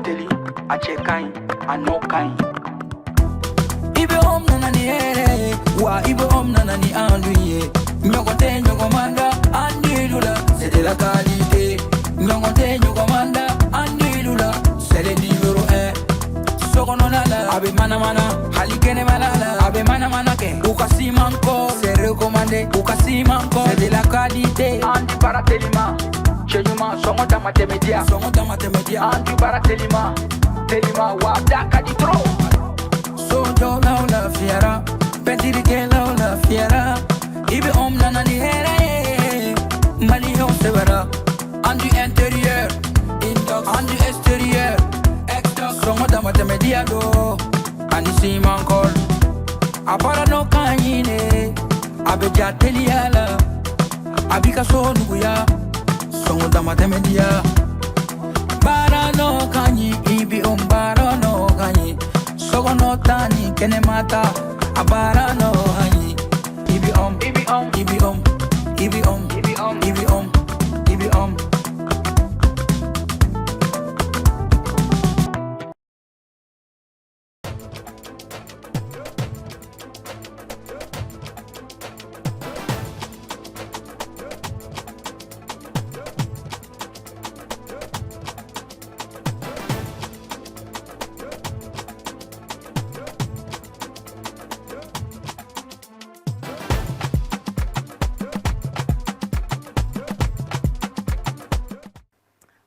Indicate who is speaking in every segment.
Speaker 1: teli a cɛ ka ɲi a nɔ ka ɲi
Speaker 2: i bɛ om nana ni hɛrɛ ye wa i bɛ om nana ni an dun ye ɲɔgɔn tɛ ɲɔgɔn man da an dilu la c'est de la qualité ɲɔgɔn tɛ ɲɔgɔn man da an dilu la c'est le numéro 1 sokɔnɔna la a bɛ manamana hali kɛnɛmana la a bɛ manamana kɛ u ka siman kɔ c'est recommandé u ka siman kɔ c'est de la qualité
Speaker 1: an di baara telima cɛ ɲuman sɔngɔ dama tɛmɛ diya
Speaker 2: sɔngɔ dama tɛmɛ diya
Speaker 1: an di baara telima wa da ka di trop
Speaker 2: sojɔlaw lafiyara pɛntirikɛlaw lafiyara i bɛ om nana ni hɛrɛ ye maliyɛnw sɛbɛra an du intérieur indox an du extérieur exdox sɔngɔ dama tɛmɛ diya do ani siman kɔl a baara n'o ka ɲi ne a bɛ ja teliya la a b'i ka so nuguya sɔngɔ dama tɛmɛ diya baara n'o ka ɲi i bɛ om baara n'o ka ɲi sɔgɔnɔ ta ni kɛnɛma ta a baara n'o ka ɲi i bɛ om i bɛ om i bɛ om i bɛ om i bɛ om i bɛ om i bɛ om.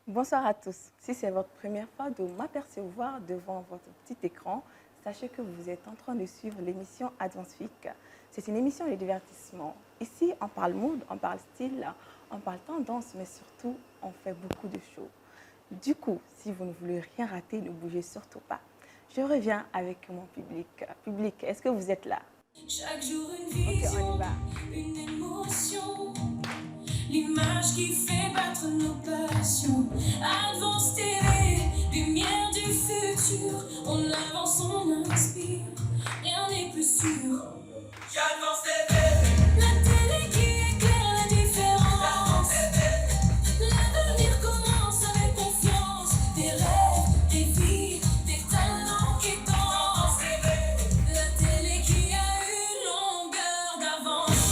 Speaker 3: Bonsoir à tous. Si c'est votre première fois de m'apercevoir devant votre petit écran, sachez que vous êtes en train de suivre l'émission Advance Week. C'est une émission de divertissement. Ici, on parle mode, on parle style, on parle tendance, mais surtout, on fait beaucoup de shows. Du coup, si vous ne voulez rien rater, ne bougez surtout pas. Je reviens avec mon public. Public, est-ce que vous êtes là?
Speaker 4: Chaque jour une vision,
Speaker 3: on y va.
Speaker 4: Une émotion, l'image qui fait battre nos passions. Advance TV, lumière du futur, on avance, on inspire, rien n'est plus sûr. J'advance TV, la télé qui éclaire la différence. L'avenir commence avec confiance, des rêves, des vies, des talents qui dansent. La télé qui a une longueur d'avance.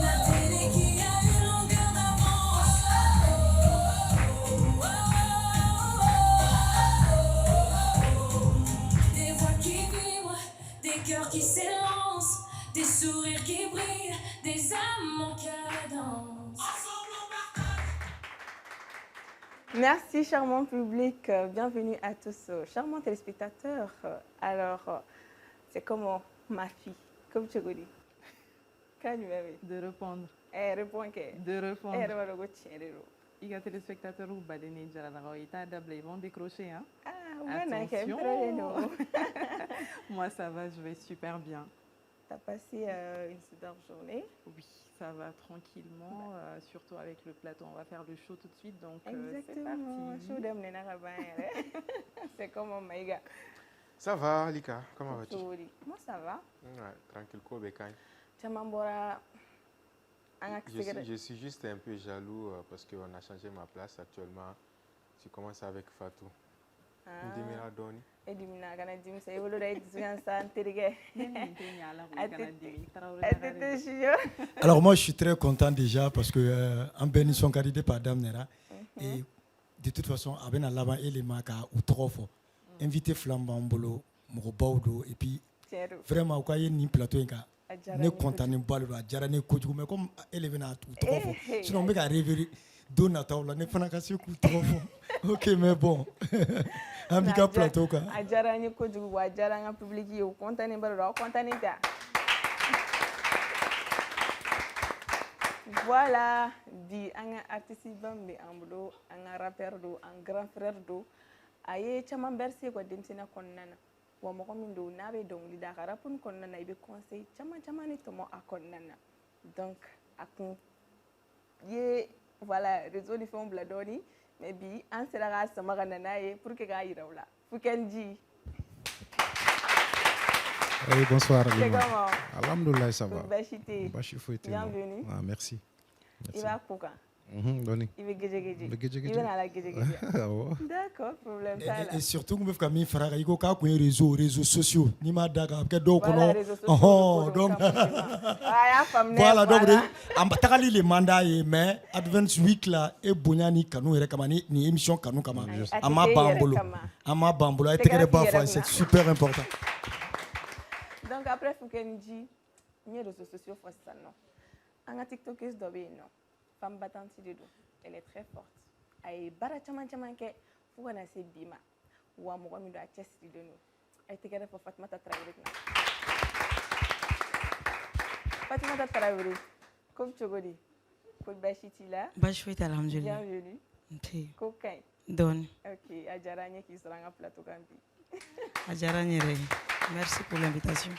Speaker 4: La télé qui a une longueur d'avance. Des voix qui vibrent, des cœurs qui s'élancent, des sourires qui brillent, des âmes en cadence.
Speaker 3: Merci, charmant public. Bienvenue à tous, charmants téléspectateurs. Alors, c'est comment, ma fille? Comme tu dis.
Speaker 5: De répondre.
Speaker 3: Réponds que.
Speaker 5: De répondre.
Speaker 3: Réponds.
Speaker 5: Il y a des téléspectateurs ou badene ils vont décrocher. Hein?
Speaker 3: Ah, ouais,
Speaker 5: attention. Moi, ça va, je vais super bien.
Speaker 3: Tu as passé une super journée?
Speaker 5: Oui, ça va tranquillement, surtout avec le plateau. On va faire le show tout de suite, donc c'est parti.
Speaker 3: C'est comment, Maïga?
Speaker 6: Ça va, Lika, comment vas-tu?
Speaker 3: Moi, ça va.
Speaker 6: Ouais, tranquille, quoi, Bekay. Je suis juste un peu jaloux parce qu'on a changé ma place actuellement. Tu commences avec Fatou.
Speaker 7: Alors moi je suis très content déjà parce que en béni son qualité par Dame Nera et de toute façon avec la lava et les maka ou trop fort invité flambant bolo mobaudo et puis vraiment au cas ni plateau inca ne content ni balu a jara ne kojugu mais comme élevé na tout trop fort sinon me ga rêver dona taula ne fana kasi ku trop fort OK mais bon Ambika plateau quoi.
Speaker 3: Ajara ni kojugu ajara nga public yi content ni balu content ni ta. Voilà, bi un artiste bambi ambudo, un rappeur do, un grand frère do. Aye chama berse ko demsina konnana. Wa mo ko min do nabe don li dakara pun konnana ibe conseil chama ni tomo akonnana. Donc akun ye voilà, réseau di fond bladoni, mais bi an sera sama ganana ye pour que ga yirawla. Fukenji.
Speaker 6: Oui, bonsoir.
Speaker 3: C'est comment?
Speaker 6: Alhamdoulilah, ça va.
Speaker 3: Bachité.
Speaker 6: Bachifouité.
Speaker 3: Bienvenue.
Speaker 6: Ah, merci.
Speaker 3: Il va pourquoi?
Speaker 8: Doni.
Speaker 3: Il veut guédé.
Speaker 8: Be geje
Speaker 3: Il
Speaker 8: geje.
Speaker 3: veut la guédé.
Speaker 8: Awo.
Speaker 3: D'accord, problème ça là.
Speaker 7: Et surtout vous ka min fara iko ka kun réseaux sociaux ni ma daga ke do
Speaker 3: Voilà,
Speaker 7: kono
Speaker 3: les réseaux sociaux.
Speaker 7: donc
Speaker 3: Ah, femme
Speaker 7: voilà donc am tagali le mandat ye mais Advance Week là e bonya ni kanu yɛrɛ kama ni émission kanu kama ama bambolo ay tegere ba fa c'est super important.
Speaker 3: Donc après Foukenji, ni réseaux sociaux faut ça non. Anga TikTokeuse dobe non. Femme battante de dos. Elle est très forte. Ay bara chaman ke fu na se bima. Wa mo mi do a chesti de nous. Ay tegere fo Fatmata Traoré na. Fatmata Traoré. Comme Chogodi. Ko bashiti là.
Speaker 9: Bashwit alhamdulillah.
Speaker 3: Bienvenue.
Speaker 9: Nti.
Speaker 3: Cocaine.
Speaker 9: Don.
Speaker 3: OK, ajaranye qui sera en plateau Gambi.
Speaker 9: Ajaranye re. Merci pour l'invitation.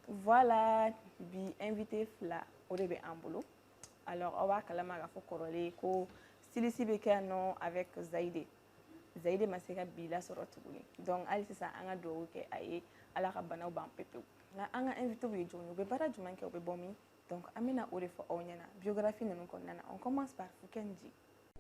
Speaker 3: Voilà, bi invité fla au début en boulot. Alors, on va calamara fo corolé ko styliste bekano avec Zaïdé. Zaïdé maseka bila sorotuguni. Donc, ali c'est ça anga do ke aye ala rabana ban pepe. Na anga invité bu jonu be bara jumanke be bomi. Donc, amina ore fo onyana biographie nanu konnana. On commence par Foukenji.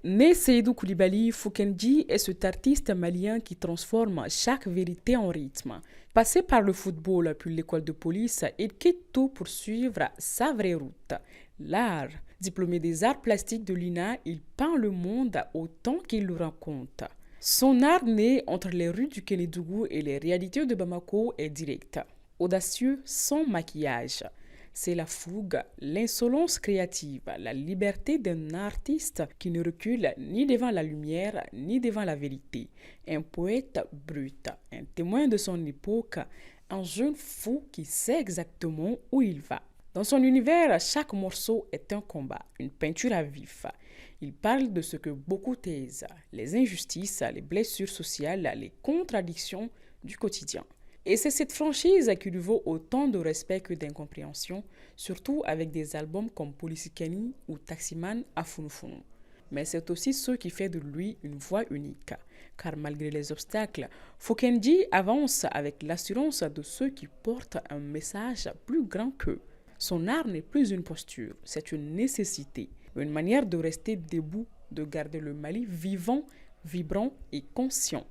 Speaker 10: Né Seydou Koulibaly, Foukenji est cet artiste malien qui transforme chaque vérité en rythme. Passé par le football puis l'école de police, il quitte tout pour suivre sa vraie route, l'art. Diplômé des arts plastiques de l'INA, il peint le monde autant qu'il le raconte. Son art né entre les rues du Kénédougou et les réalités de Bamako est direct, audacieux sans maquillage. C'est la fougue, l'insolence créative, la liberté d'un artiste qui ne recule ni devant la lumière ni devant la vérité. Un poète brut, un témoin de son époque, un jeune fou qui sait exactement où il va. Dans son univers, chaque morceau est un combat, une peinture à vif. Il parle de ce que beaucoup taisent, les injustices, les blessures sociales, les contradictions du quotidien. Et c'est cette franchise qui lui vaut autant de respect que d'incompréhension, surtout avec des albums comme Polisikani ou Taximan à Funufunu. Mais c'est aussi ce qui fait de lui une voix unique. Car malgré les obstacles, Foukenji avance avec l'assurance de ceux qui portent un message plus grand qu'eux. Son art n'est plus une posture, c'est une nécessité, une manière de rester debout, de garder le Mali vivant, vibrant et conscient.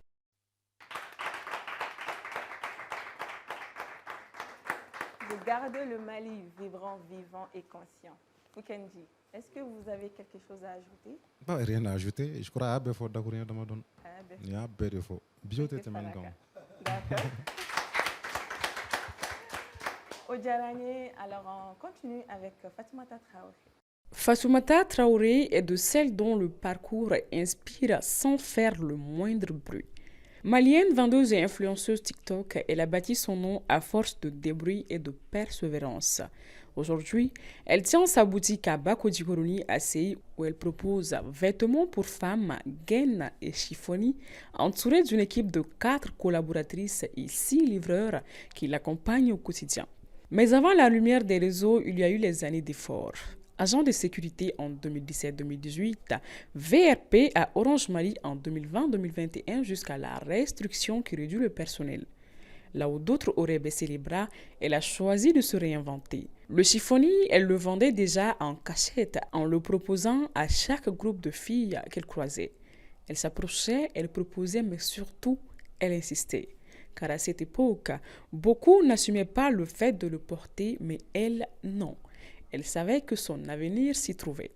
Speaker 3: De garder le Mali vibrant, vivant et conscient. Foukenji, est-ce que vous avez quelque chose à ajouter?
Speaker 8: Pas rien à ajouter. Je crois que faut d'accord dans ma donne. Il y a belle faut. Biote te mangam.
Speaker 3: D'accord. Odjaranye, alors on continue avec Fatoumata Traoré.
Speaker 10: Fatoumata Traoré est de celles dont le parcours inspire sans faire le moindre bruit. Malienne, vendeuse et influenceuse TikTok, elle a bâti son nom à force de débrouille et de persévérance. Aujourd'hui, elle tient sa boutique à Bakodjikoroni à Sei où elle propose vêtements pour femmes, gaines et chiffonniers, entourée d'une équipe de 4 collaboratrices et 6 livreurs qui l'accompagnent au quotidien. Mais avant la lumière des réseaux, il y a eu les années d'efforts. Agent de sécurité en 2017-2018, VRP à Orange Mali en 2020-2021 jusqu'à la restriction qui réduit le personnel. Là où d'autres auraient baissé les bras, elle a choisi de se réinventer. Le chiffonnier, elle le vendait déjà en cachette en le proposant à chaque groupe de filles qu'elle croisait. Elle s'approchait, elle proposait, mais surtout, elle insistait. Car à cette époque, beaucoup n'assumaient pas le fait de le porter, mais elle, non. Elle savait que son avenir s'y trouvait.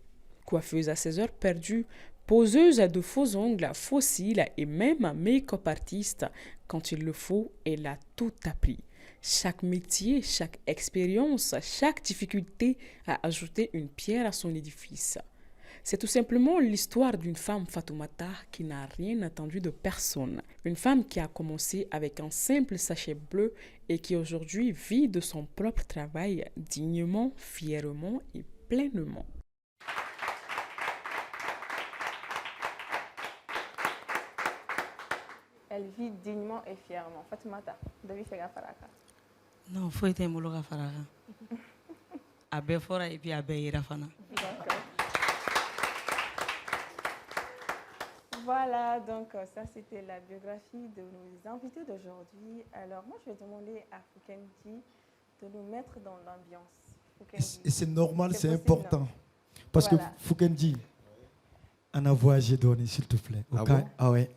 Speaker 10: Coiffeuse à ses heures perdues, poseuse de faux ongles, faux cils et même make-up artiste, quand il le faut, elle a tout appris. Chaque métier, chaque expérience, chaque difficulté a ajouté une pierre à son édifice. C'est tout simplement l'histoire d'une femme, Fatoumata, qui n'a rien attendu de personne. Une femme qui a commencé avec un simple sachet bleu et qui aujourd'hui vit de son propre travail dignement, fièrement et pleinement.
Speaker 3: Elle vit dignement et fièrement. Fatoumata, David Sega Faraka.
Speaker 9: Non, faut être un mologa faraka. Abe fora et puis abe irafana.
Speaker 3: D'accord. Voilà, donc ça c'était la biographie de nos invités d'aujourd'hui. Alors moi je vais demander à Foukenji de nous mettre dans l'ambiance.
Speaker 7: Et c'est normal, c'est
Speaker 3: possible,
Speaker 7: important.
Speaker 3: non?
Speaker 7: Parce
Speaker 3: Voilà.
Speaker 7: que Foukendi, on a voyagé donné, s'il te plaît.
Speaker 8: Ah bon?
Speaker 7: Ah ouais.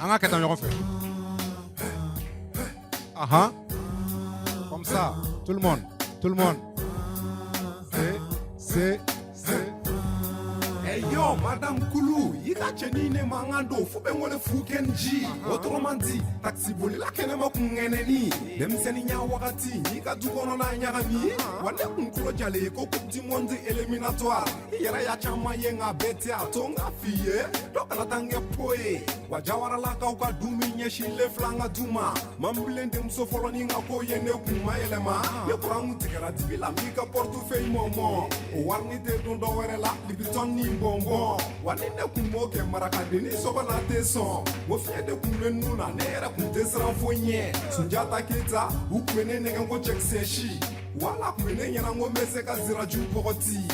Speaker 8: On a qu'à t'en refaire. Ah ah. Comme ça, tout le monde. C'est.
Speaker 11: Hey yo, Madame Koulou, ika chenine mangando, fube ngole Foukenji. Autrement dit, taxi boli la kene ma kungeneni. Dem seni nya wakati, ika dukono na nyagami. Wale kunkulo jale, ko coupe du monde éliminatoire. Yera ya chama yenga bete atonga fiye. Doka la tange poe. Wajawara la kauka dumi nyeshi le flanga duma. Mamblende msofolo ninga ko yene kuma elema. Yekura mutikera dibila mika portefeuille momo. Warni te dondo werela, libiton ni bonbon. Wanine kumoke marakadini soba na teson. Wofie de kumle nuna nera kumte sranfonye. Sunjata kita, ukwene nengo check seshi. Wala kumene nyana ngomese kazira jupoti.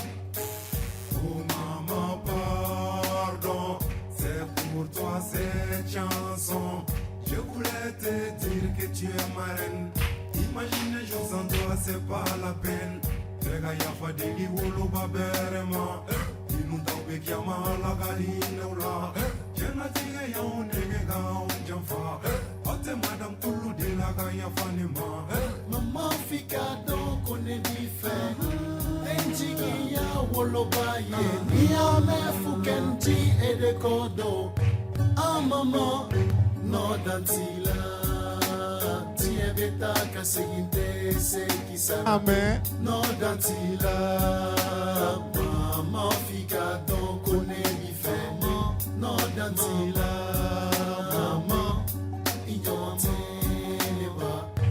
Speaker 11: Oh maman pardon, c'est pour toi cette chanson. Je voulais te dire que tu es ma reine. Imagine les jours sans toi c'est pas la peine. Rega ya fadeli wolo baberema. Inunda ubekiama la galine ula. Jena tige ya unege ga unjamfa. Ote madame Koulou de la ga ya fanima. Maman fika donc on est différent. Enjigi ya wolo baye. Niame Foukendi et de kodo. Ah maman, no dantila. Tiens beta kaseginte se kisara.
Speaker 8: Amen.
Speaker 11: No dantila. Maman fika donc on est différent. No dantila. Maman,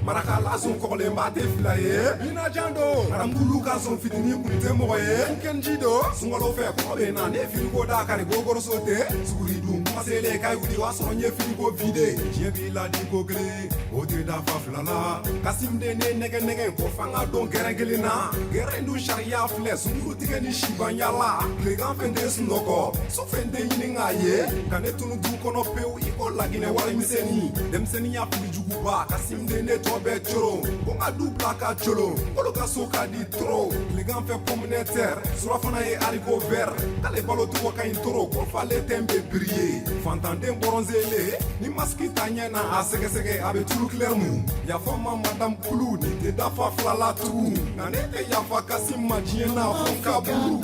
Speaker 11: Marakala son kole mbate filaye. Mina jando. Madame Koulou ka son fitini kunte moye. Foukenji do. Sungalo fe ko be na ne filigo da kare gogoro sote. Suguri dum masele kay wudi wa so nye filigo vide. Jebi la di gogre. Ode da fa flala. Kasim de ne nege ko fanga don gerengelina. Gerendu sharia fle sunguru tige ni shibanyala. Le grand fende sunoko. So fende yininga ye. Kane tunu du kono peu iko lagine wala miseni. Dem seni ya fili juguba. Kasim de ne tobe choro. Konga dupla ka cholo. Koloka soka di tro. Le grand fait communautaire. Sura fana ye haricot vert. Kale balo tuko ka intoro. Ko fale tembe briller. Fantande boronzele. Ni maski tanyana. Asege sege abe tulu clair mou. Ya fama Madame Koulou. Ni te dafa flala tout. Nanete ya fa Kasim Majiena fonka bou.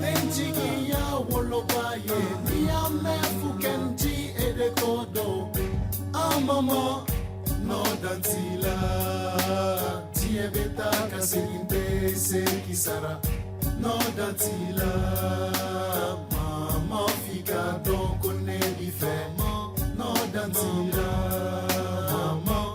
Speaker 11: Enjigi ya wolobaye. Niame Foukendi et de kodo. Ah maman, no dantila. Tiens beta kaseginte se kisara. No dantila. Maman fika donc on est différent. No dantila. Maman,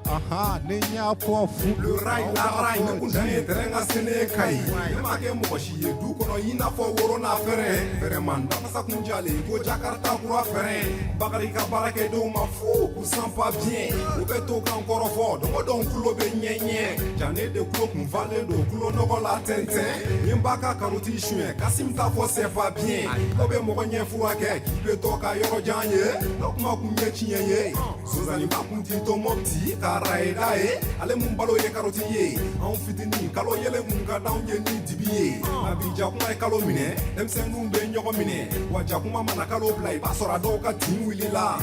Speaker 8: Aha, nenya po fu.
Speaker 11: Le rail la rail ne kundane terenga sene kai. Make moshi du kono ina fo woro na fere. Fere manda pasa kunjale go Jakarta kura fere. Bakari ka barake do ma fu ku sent pas bien. Ou beto ka encore fort do don kulo be nyenye. Jane de kulo kun vale do kulo no ko la tente. Yimbaka karoti chuen Kasim ta fo c'est pas bien. Obe mo nye fu ake ki beto ka yoro janye. Donc ma ku nye chinye. Sozani ba kunti to mopti karaedae. Ale mumbalo ye karoti ye. On fitini kalo yele munga down ye ni dibiye. Abija kuma e kalo mine. Dem sengu be nyoko mine. Waja kuma mana kalo play basora do ka tim wilila.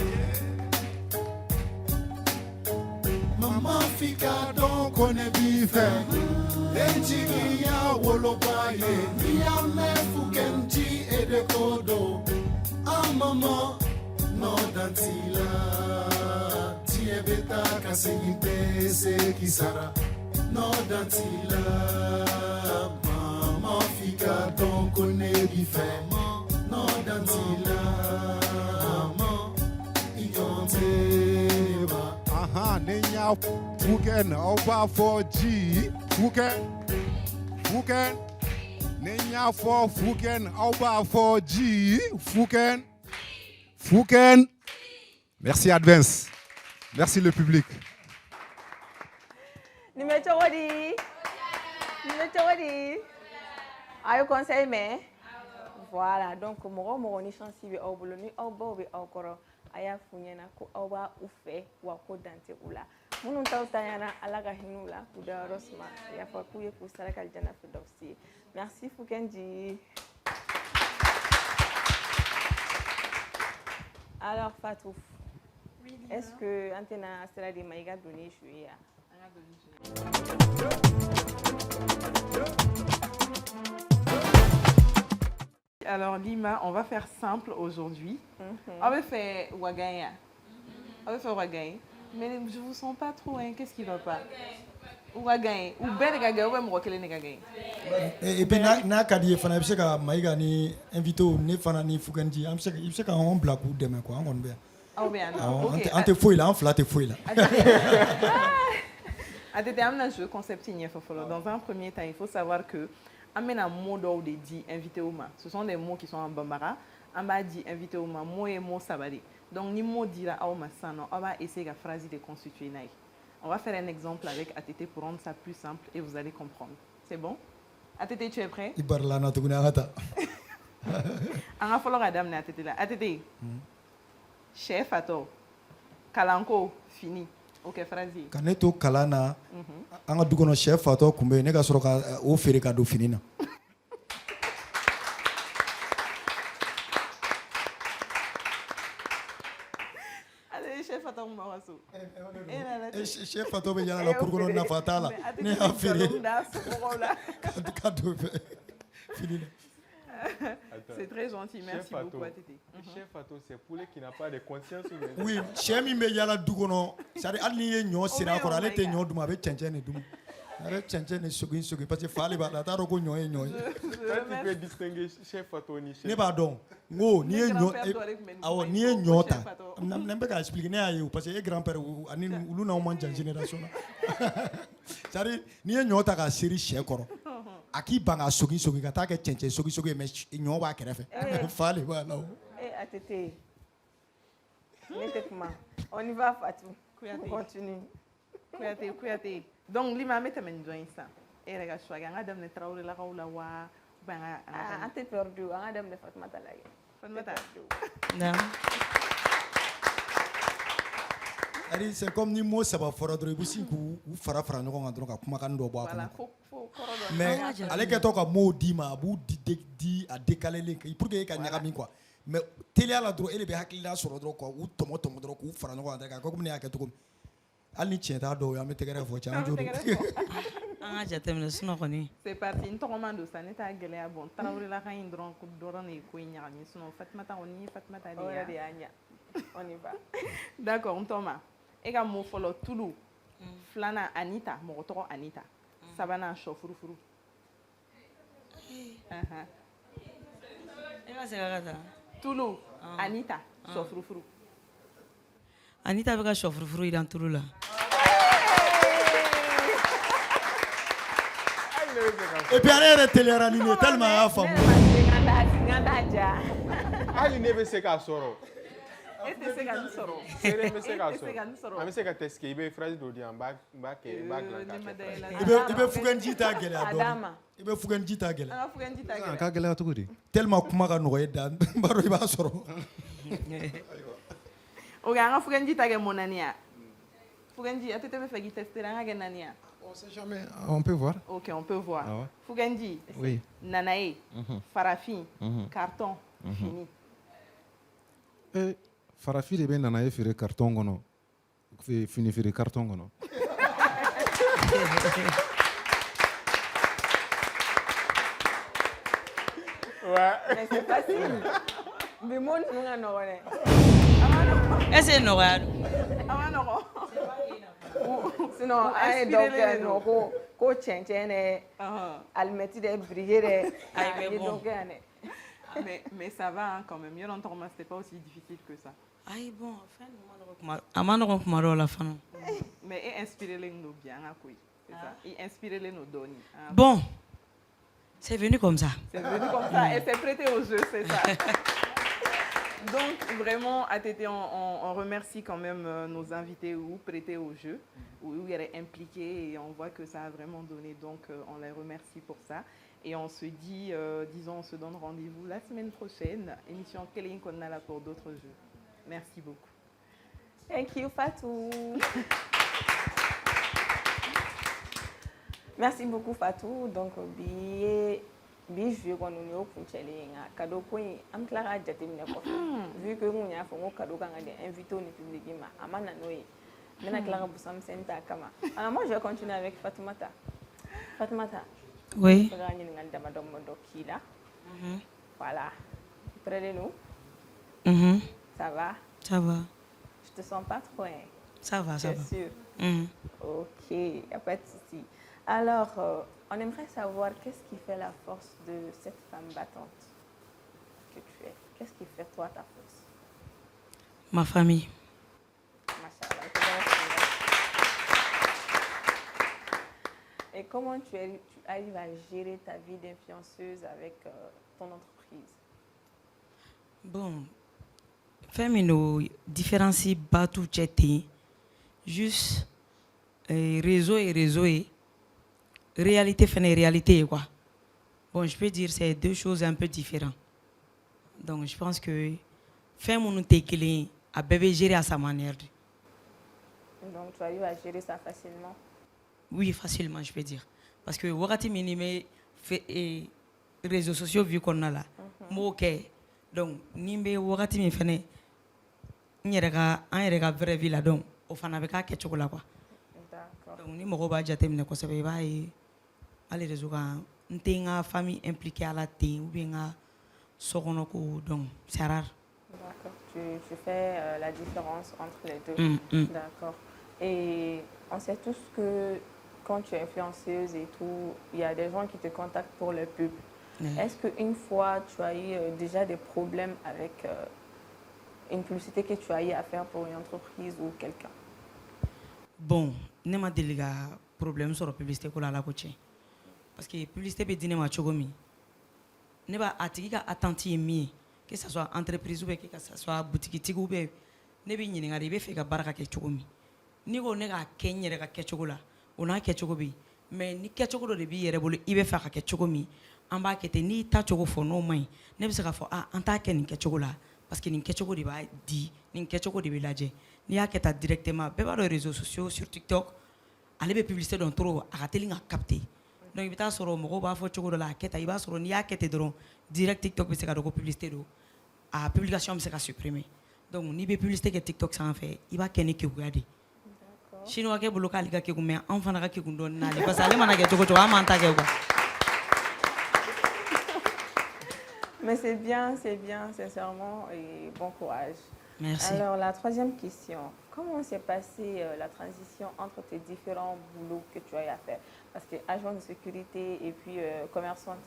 Speaker 11: Maman fika donc on est bife. Enjigi ya wolobaye. Niame Foukendi et de kodo. Ah maman, no dantila. Tiens beta kaseginte se kisara. No dantila. Maman fika donc on est différent. No dantila. Maman, inyonte.
Speaker 8: Aha, nenya Fouken, oba 4G. Fouken. Nenya for Fouken, oba 4G. Fouken. Merci Advance. Merci le public.
Speaker 3: Nimetodi. Ayo conseil mais. Voilà, donc moro ni chansi bi au boloni au bo bi au koro. aya funyana ko awa ufe wa ko dante ula munun tawtayana alaga hinula kuda rosma ya fa kuye ku saraka aljana firdausi. Merci Foukenji. Alors Fatou, oui, est-ce que Antena Stella de Maïga donné jouer à
Speaker 5: Alors Lima, on va faire simple aujourd'hui. On va faire Wagaya. On va faire Wagaya. Mais je ne vous sens pas trop, hein. Qu'est-ce qui ne va pas? Wagaya. Ou Ben Gaga, ou Mwakele Negaga.
Speaker 7: Et puis, na kadi fana bi se ka Maïga ni invité ne fana ni Foukenji, am se ka il se ka on black ou demain quoi, on bien.
Speaker 5: Ah bien. OK.
Speaker 7: Ante fouille là, on flatte fouille là.
Speaker 5: Concept dans un premier temps, il faut savoir que amena mot d'ordre dit invité au ma. Ce sont des mots qui sont en bambara. On va dire invité au ma, mot et mot sabari. Donc ni mot dira au ma sana, on va essayer la phrase de constituer naï. On va faire un exemple avec ATT pour rendre ça plus simple et vous allez comprendre. C'est bon? ATT, tu es prêt?
Speaker 7: Ibarla na tuguna hata.
Speaker 5: On va falloir Adam na ATT là. ATT. Chef ato. Kalanko fini. OK, phrase.
Speaker 7: Quand ne to kalana an ka du kɔnɔ chef fatɔ kun bɛ yen ne ka sɔrɔ ka o feere ka don fini na.
Speaker 5: Chef fatɔ mun b'a so.
Speaker 7: Chef fatɔ bɛ yala la kuru kɔnɔ nafa t'a la ne y'a feere ka don fini na.
Speaker 5: C'est très gentil, merci beaucoup ATT.
Speaker 6: Chef Fatou, c'est poulet qui n'a pas de conscience.
Speaker 7: Oui, chef min bɛ yala du kɔnɔ c'est à dire hali n'i ye ɲɔ siri a kɔrɔ ale tɛ ɲɔ dun a bɛ cɛncɛn de dun a bɛ cɛncɛn de sogin parce que fa ale b'a la a t'a dɔn ko ɲɔ ye ɲɔ ye.
Speaker 6: Tu peux distinguer chef Fatou ni chef.
Speaker 7: Ne b'a dɔn n ko n'i ye ɲɔ awɔ n'i ye ɲɔ ta n bɛ ka expliquer ne y'a ye parce que e grand père ani olu n'aw man jan génération na c'est à dire n'i ye ɲɔ ta k'a seri sɛ kɔrɔ. A k'i ban ka sogin ka taa kɛ cɛncɛn sogin ye mais ɲɔ b'a kɛrɛfɛ fa de b'a la o.
Speaker 3: ATT ne tɛ kuma on y va Fatou on continue.
Speaker 5: Kouyaté. Donc Lima me tɛmɛ jɔn sa e yɛrɛ ka choix kɛ an ka daminɛ Traoré lakaw la wa
Speaker 3: an tɛ perdu an ka daminɛ Fatumata la kɛ.
Speaker 5: Fatumata.
Speaker 7: C'est comme ni mot saba fɔra dɔrɔn i bɛ sin k'u fara fara ɲɔgɔn kan dɔrɔn ka kumakan dɔ bɔ a kɔnɔ. Mais ale kɛtɔ ka mot d'i ma a b'u di a décaler pour que e ka ɲagami quoi. Mais teliya la dɔrɔn e de bɛ hakilila sɔrɔ dɔrɔn quoi u tɔmɔ dɔrɔn k'u fara ɲɔgɔn kan k'a komi ne y'a kɛ cogo min. Hali ni tiɲɛ t'a dɔw ye an bɛ tɛgɛrɛ fɔ cɛ an t'o dɔn.
Speaker 9: An ka jateminɛ sinon kɔni.
Speaker 5: C'est parti n tɔgɔma don sa ne t'a gɛlɛya bon Traoré laka in dɔrɔn de ye ko in ɲagami sinon Fatumata kɔni Fatumata de y'a ɲa.
Speaker 3: On y va.
Speaker 5: D'accord n tɔgɔma. E ka mot fɔlɔ tulu filanan Anita mɔgɔ tɔgɔ Anita sabanan sɔ furufuru.
Speaker 9: E ka segin a kan sa.
Speaker 5: Tulu Anita sɔ furufuru.
Speaker 9: Anita bɛ ka sɔ furufuru jiran tulu la.
Speaker 7: Et puis ale yɛrɛ teliyara ni ne tellement a y'a faamu.
Speaker 6: Hali ne bɛ se k'a sɔrɔ.
Speaker 5: E tɛ se ka nin sɔrɔ.
Speaker 6: Seere bɛ se k'a sɔrɔ. An bɛ se ka test kɛ i bɛ phrase dɔ di yan n b'a kɛ n b'a dilan k'a kɛ.
Speaker 7: I bɛ Foukenji ta gɛlɛya dɔɔni. I bɛ Foukenji ta gɛlɛya.
Speaker 5: An ka Foukenji ta gɛlɛya.
Speaker 8: K'a gɛlɛya cogo di?
Speaker 7: Tellement kuma ka nɔgɔ e da n b'a dɔn i b'a sɔrɔ.
Speaker 5: Ok an ka Foukenji ta kɛ mon naniya. Foukenji ATT bɛ fɛ k'i tester an ka kɛ naniya.
Speaker 8: On sait jamais, on peut voir.
Speaker 5: Ok, on peut voir.
Speaker 8: Ah ouais.
Speaker 5: Foukenji.
Speaker 8: Oui.
Speaker 5: Nanaye. Farafin. Carton. Fini.
Speaker 8: Farafi de bɛ nana ye feere carton kɔnɔ fini feere carton kɔnɔ.
Speaker 3: Mais c'est facile. Mais mon nom est nɔgɔ dɛ.
Speaker 9: Est-ce que nɔgɔya don?
Speaker 5: A ma nɔgɔ.
Speaker 3: Sinon an ye dɔw kɛ yen nɔ ko cɛncɛn dɛ alimɛti dɛ birike dɛ an ye dɔw kɛ yan dɛ.
Speaker 5: Mais ça va hein, quand même. Yɔrɔ n tɔgɔma c'était pas aussi difficile que ça.
Speaker 9: Ayi bon a ma nɔgɔn kuma dɔw la fana.
Speaker 5: Mais e inspiré-len don bien an ka ko ye. C'est ça. I inspiré-len don dɔɔni.
Speaker 9: Bon, c'est venu comme ça.
Speaker 5: C'est venu comme ça et c'est prêté au jeu, c'est ça. Donc vraiment ATT on remercie quand même nos invités ou prêtés au jeu où ils étaient impliqués et on voit que ça a vraiment donné donc on les remercie pour ça et on se dit disons on se donne rendez-vous la semaine prochaine émission Kéline Konnala pour d'autres jeux. Merci beaucoup.
Speaker 3: Thank you, Fatou. Merci beaucoup, Fatou. Donc, bi joué qu'on nous au puncheli nga cadeau point am clara jatemine ko vu que on ya fongo cadeau quand on invité au public ma amana noé maintenant clara busam senta kama moi je vais continuer avec Fatoumata.
Speaker 9: Oui.
Speaker 3: Voilà, près de nous. Ça va?
Speaker 9: Ça va.
Speaker 3: Je te sens pas trop, hein?
Speaker 9: Ça va, ça va.
Speaker 3: Sûr. Ok, il n'y a pas de souci. Alors, on aimerait savoir qu'est-ce qui fait la force de cette femme battante que tu es. Qu'est-ce qui fait toi ta force?
Speaker 9: Ma famille.
Speaker 3: Machallah. Et comment tu arrives à gérer ta vie d'influenceuse avec ton entreprise?
Speaker 9: Bon, famille nous différencie pas tout jeté. Juste réseau et réalité fait une réalité quoi. Bon, je peux dire c'est deux choses un peu différentes. Donc je pense que famille nous t'équilibre à bébé gérer à sa manière.
Speaker 3: Donc tu arrives à gérer ça facilement?
Speaker 9: Oui, facilement, je peux dire. Parce que wakati minime fait réseaux sociaux vu qu'on a là. Ok. Donc nimbe wakati mi fene nyerega vraie vie là donc au fana avec ka quelque là quoi.
Speaker 3: D'accord.
Speaker 9: Donc ni moko ba jate mine ko sebe ba aller réseaux ka ntenga famille impliquée à la té ou bien nga sokono ko donc c'est rare.
Speaker 3: D'accord. Tu fais la différence entre les deux. D'accord. Et on sait tous que quand tu es influenceuse et tout, il y a des gens qui te contactent pour le pub. Est-ce qu'une fois, tu as eu déjà des problèmes avec une publicité que tu as eu à faire pour une entreprise ou quelqu'un?
Speaker 9: Bon, je n'ai pas de problème sur la publicité. Parce que la publicité peut dire que je n'ai pas attendu que ce soit entreprise ou que ce soit boutique ou que ce soit baraka ke chogomi ni ko ne ka kenye ka ke chogola ona ke chogobi mais ni ke chogodo de bi yere bolo ibe fa ka ke chogomi amba kete ni ta chogo fo no mai ne bi se ka fo anta ke ni ke chogola parce que ni ke chogo de ba di ni ke chogo de bi laje ni ya keta directement be ba les réseaux sociaux sur TikTok ale be publicité don trop a teli nga capter donc ibita soro mo ba fo chogodo la keta iba soro ni ya kete doron direct TikTok be se ka do publicité do a publication be se ka supprimer donc ni be publicité que TikTok ça en fait il va kenni ke regarder chinois ke bolo kali ka ke mais enfant ka ke don na parce que ale mana ke chogo amanta ke quoi.
Speaker 3: Mais c'est bien, sincèrement, et bon courage.
Speaker 9: Merci.
Speaker 3: Alors, la troisième question. Comment s'est passée la transition entre tes différents boulots que tu as eu à faire? Parce que agent de sécurité et puis commerçante,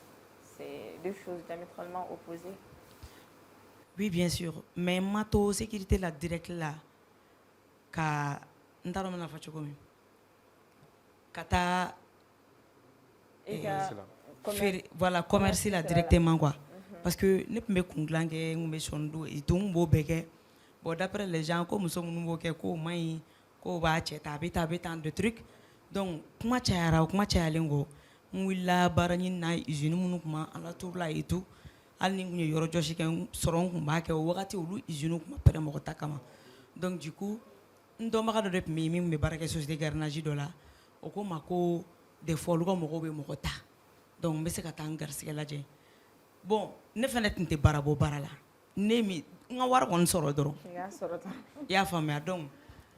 Speaker 3: c'est deux choses diamétralement opposées.
Speaker 9: Oui, bien sûr. Mais ma sécurité la direct là, ka ndaro na fa chokomi. Kata voilà, commerce là directement quoi. Parce que ne peux pas kunglange ngumbe chondo et tout mbo beke. Bon d'après les gens comme so mbo ke ko mai ko ba cheta bita tant de trucs. Donc kuma chaya lengo mwila barani na usine munu kuma ala tourla et tout. Al ningu yoro joshi ken soron kuma ke wakati ulu usine kuma pere mo takama. Donc du coup ndo maka do rep mi me baraka société garnage dola o ko mako des fois lu ko mo be mo ta. Donc me se ka tangar sikelaje. Bon, ne fana tinte barabo barala. Ne mi nga war kon soro doro. Ya famia donc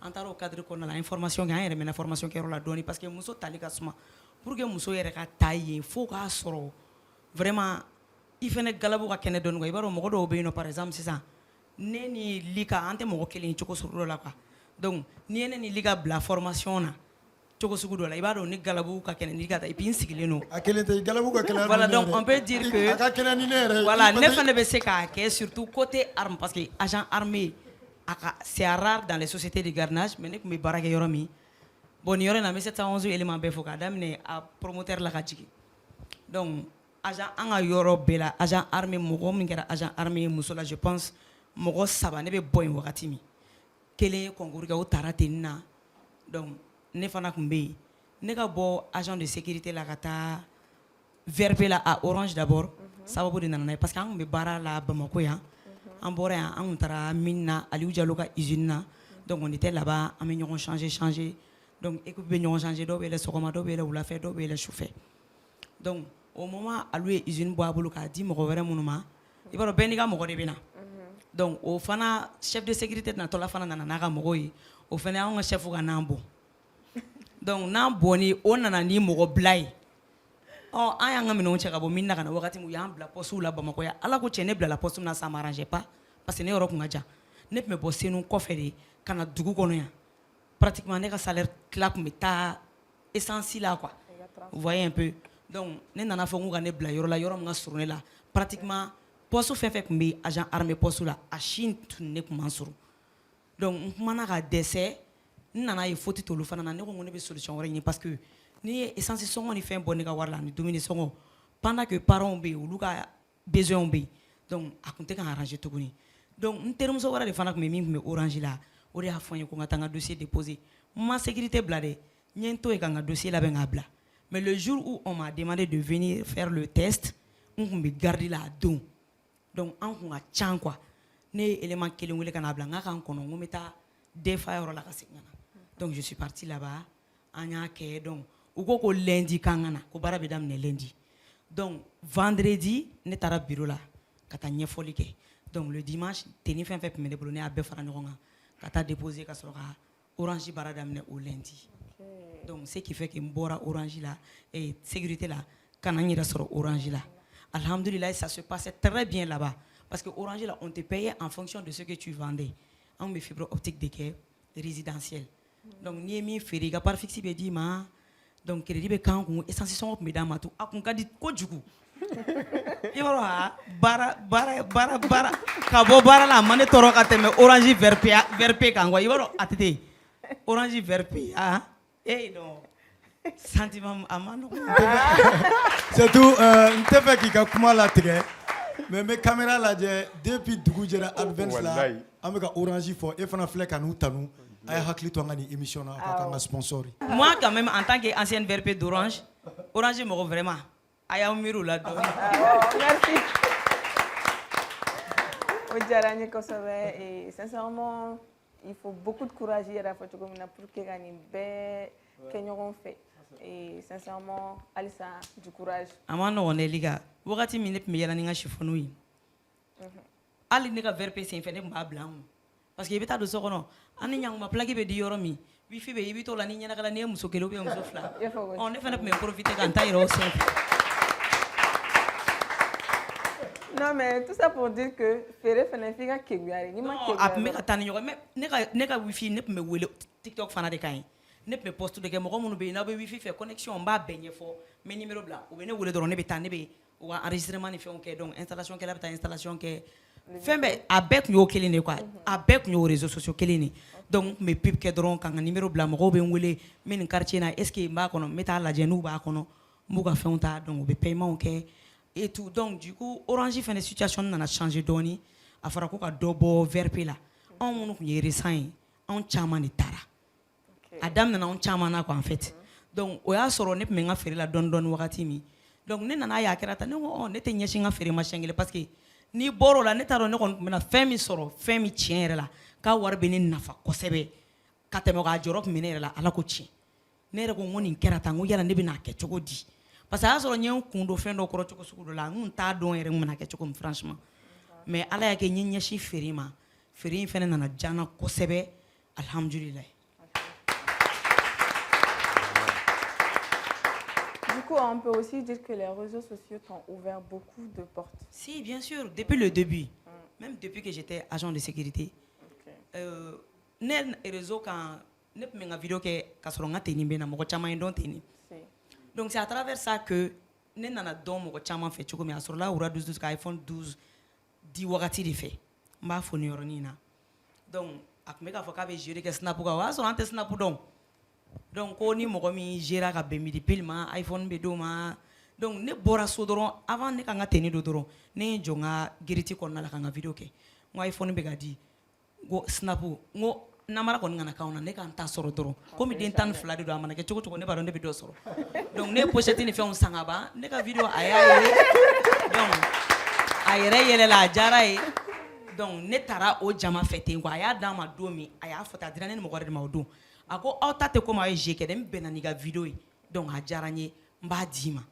Speaker 9: antaro cadre ko na la information ga yere mena formation ke rola doni parce que muso tali ka suma pour que muso yere ka taille faut ka soro vraiment il fene galabo ka kene don go ibaro mo do be no par exemple c'est ça ne ni lika ante mo ko kelen choko soro la quoi donc ni ene ni liga bla formation na choko sugu do la ibaro ni galabo ka kene ni gata et puis insigileno voilà donc on peut dire que voilà ne fane be se ka ke surtout côté arme parce que agent armé c'est rare dans les sociétés de garnage mais ne me barake yoromi bon yoro na 711 éléments be foka damne a promoteur la kajiki donc agent anga yoro bela agent armé mogo mingera agent armé musola je pense mogo saba ne be boy wakati mi kele concours ga utaratina donc ne fana kumbe ne ka bo agent de sécurité la kata verbe la à Orange d'abord sababu de nanana parce que an be bara la Bamako ya an bɔra yan an kun taara mine na Aliou Diallo ka usine na donc on était là-bas an bɛ ɲɔgɔn changer donc équipe bɛ ɲɔgɔn changer dɔw bɛ yɛlɛ sɔgɔma dɔw bɛ yɛlɛ wulafɛ dɔw bɛ yɛlɛ sufɛ donc au moment Aliou ye usine bɔ a bolo k'a di mɔgɔ wɛrɛ minnu ma i b'a dɔn bɛɛ n'i ka mɔgɔ de bɛ na donc o fana chef de sécurité natɔla fana nana n'a ka mɔgɔw ye o fana anw ka chef ka n'an bɔ donc n'an bɔnni o nana ni mɔgɔ bila ye an y'an ka minɛnw cɛ ka bɔ min na ka na wagati min u y'an bila poste la Bamakɔ yan ala ko tiɲɛ ne bilala poste min na ça m'arrangeait pas parce que ne yɔrɔ kun ka jan ne tun bɛ bɔ Senu kɔfɛ de ka na dugu kɔnɔ yan pratiquement ne ka salaire tila tun bɛ taa essence la quoi vous voyez un peu donc ne nana fɔ k'u ka ne bila yɔrɔ la yɔrɔ min ka surun ne la pratiquement poste fɛn fɛn tun bɛ agent armé poste la a si tun ne tun man surun donc n kumana ka dɛsɛ n nana ye faute t'olu fana na ne ko ne bɛ solution wɛrɛ ɲini parce que n'i ye essence sɔngɔ ni fɛn bɔ ne ka wari la ani dumuni sɔngɔ pendant que parents bɛ yen olu ka besoin bɛ yen donc a tun tɛ ka arranger tuguni donc n terimuso wɛrɛ de fana tun bɛ min tun bɛ orange la o de y'a fɔ n ye ko n ka taa n ka dossier déposer n ma sécurité bila dɛ n ye n to yen ka n ka dossier labɛn k'a bila mais le jour où on m'a demandé de venir faire le test n tun bɛ garde la a don donc an kun ka can quoi ne ye élément kelen wele ka n'a bila n ka kan kɔnɔ n ko n bɛ taa DEFA yɔrɔ la ka segin ka na donc je suis partie là-bas an y'a kɛ donc u ko lundi kan ka na ko baara bɛ daminɛ lundi donc vendredi ne taara bureau la ka taa ɲɛfɔli kɛ donc le dimanche tenue fɛn fɛn tun bɛ ne bolo ne y'a bɛɛ fara ɲɔgɔn kan ka taa déposer ka sɔrɔ ka orange baara daminɛ au lundi donc ce qui fait que n bɔra orange la sécurité la ka na n yɛrɛ sɔrɔ orange la alhamdulillah ça se passait très bien là-bas parce que orange là on te payait en fonction de ce que tu vendais anw bɛ fibre optique de kɛ résidentiel donc n'i ye min feere i ka part fixe bɛ d'i ma donc crédit bɛ k'an kun essence sɔngɔ tun bɛ d'an ma tun a kun ka di kojugu i b'a dɔn ha baara ka bɔ baara la a ma ne tɔɔrɔ ka tɛmɛ orange VRP kan quoi i b'a dɔn a tɛ ten orange VRP non sentiment a ma nɔgɔn
Speaker 7: c'est tout n tɛ fɛ k'i ka kuma latigɛ mais n bɛ caméra lajɛ depuis dugu jɛra advance la an bɛ ka orange fɔ e fana filɛ ka n'u tanu a ye hakili to an ka nin émission na a ka kan ka sponsor
Speaker 9: moi quand même en tant qu'ancienne VRP d'Orange orange mɔgɔ vraiment a y'aw miiri o la dɔɔni
Speaker 3: merci o diyara n ye kosɛbɛ et sincèrement il faut beaucoup de courage i yɛrɛ fɔ cogo min na pour que ka nin bɛɛ kɛ ɲɔgɔn fɛ et sincèrement halisa du courage
Speaker 9: a ma nɔgɔn dɛ Liga wagati min ne tun bɛ yala ni n ka chiffoniw ye hali ne ka VRP senfɛ ne tun b'a bila an kun parce que i bɛ taa don so kɔnɔ an ni ɲankuma plaque bɛ di yɔrɔ min wifi bɛ i bɛ t'o la ni ɲɛnakala n'i ye muso kelen ou bien muso fila ne fana tun bɛ profiter ka n ta yɛrɛ o senfɛ
Speaker 3: non mais tout ça pour dire que feere fana f'i ka keguya de n'i ma keguya
Speaker 9: a tun bɛ ka taa ni ɲɔgɔn mais ne ka wifi ne tun bɛ wele TikTok fana de ka ɲi ne tun bɛ poste de kɛ mɔgɔ minnu bɛ yen n'aw bɛ wifi fɛ connexion n b'a bɛɛ ɲɛfɔ n bɛ numéro bila u bɛ ne wele dɔrɔn ne bɛ taa ne bɛ u ka enregistrement ni fɛnw kɛ donc installation kɛla bɛ taa installation kɛ fɛn bɛɛ a bɛɛ tun y'o kelen de quoi a bɛɛ tun y'o réseaux sociaux kelen de donc n tun bɛ pub kɛ dɔrɔn ka n ka numéro bila mɔgɔw bɛ n wele n bɛ nin quartier na est ce que n b'a kɔnɔ n bɛ taa lajɛ n'u b'a kɔnɔ n b'u ka fɛnw ta donc u bɛ paiement kɛ et tout donc du coup orange fɛnɛ situation nana changer dɔɔni a fɔra ko ka dɔ bɔ VRP la anw minnu tun ye récent ye anw caman de taara a daminɛna anw caman na quoi en fait donc o y'a sɔrɔ ne tun bɛ n ka feere la dɔɔni dɔɔni wagati min donc ne nana ye a kɛra tan ne ko ne tɛ ɲɛsin n ka feere ma siɲɛ kelen parce que n'i bɔr'o la ne t'a dɔn ne kɔni tun bɛna fɛn min sɔrɔ fɛn min tiɲɛ yɛrɛ la k'a wari bɛ ne nafa kosɛbɛ ka tɛmɛ k'a jɔyɔrɔ tun bɛ ne yɛrɛ la ala ko tiɲɛ ne yɛrɛ ko n ko nin kɛra tan n ko yala ne bɛna kɛ cogo di parce que a y'a sɔrɔ n ye n kun don fɛn dɔ kɔrɔ cogo sugu dɔ la n kun t'a dɔn yɛrɛ n bɛna kɛ cogo min franchement mais ala y'a kɛ n ye ɲɛsin feere ma feere in fɛnɛ nana diya n na kosɛbɛ alhamdulilayi.
Speaker 3: Du coup, on peut aussi dire que les réseaux sociaux t'ont ouvert beaucoup de portes.
Speaker 9: Si, bien sûr, depuis le début, même depuis que j'étais agent de sécurité. Ne réseau quand ne peux me vidéo que kasronga teni bena moko chama indon teni. Donc c'est à travers ça que ne nana don moko chama fait choko me asorola ura 12 ka iPhone 12 di wakati de fait. Mba foni yoroni na. Donc akmeka foka be gérer que snap ka wa so ante snap donc ko ni mɔgɔ min gérera ka bɛn midi pile ma iPhone bɛ d'o ma donc ne bɔra so dɔrɔn avant ne ka n ka tenue don dɔrɔn ne ye n jɔ n ka giriti kɔnɔna la ka n ka video kɛ n ko iPhone bɛ ka di n ko snap n ko namara kɔni kana k'anw na ne ka n ta sɔrɔ dɔrɔn komi den 12 de don a mana kɛ cogo cogo ne b'a dɔn ne bɛ dɔ sɔrɔ donc ne ye pochette ni fɛnw san ka ban ne ka video a y'a ye donc a yɛrɛ yɛlɛla a diyara ye donc ne taara o jama fɛ ten quoi a y'a d'an ma don min a y'a fɔ ten a dira ne ni mɔgɔ wɛrɛ de ma o don a ko aw ta tɛ komi aw ye jeu kɛ dɛ n bɛnna n'i ka vidéo ye donc a diyara n ye n b'a d'i ma.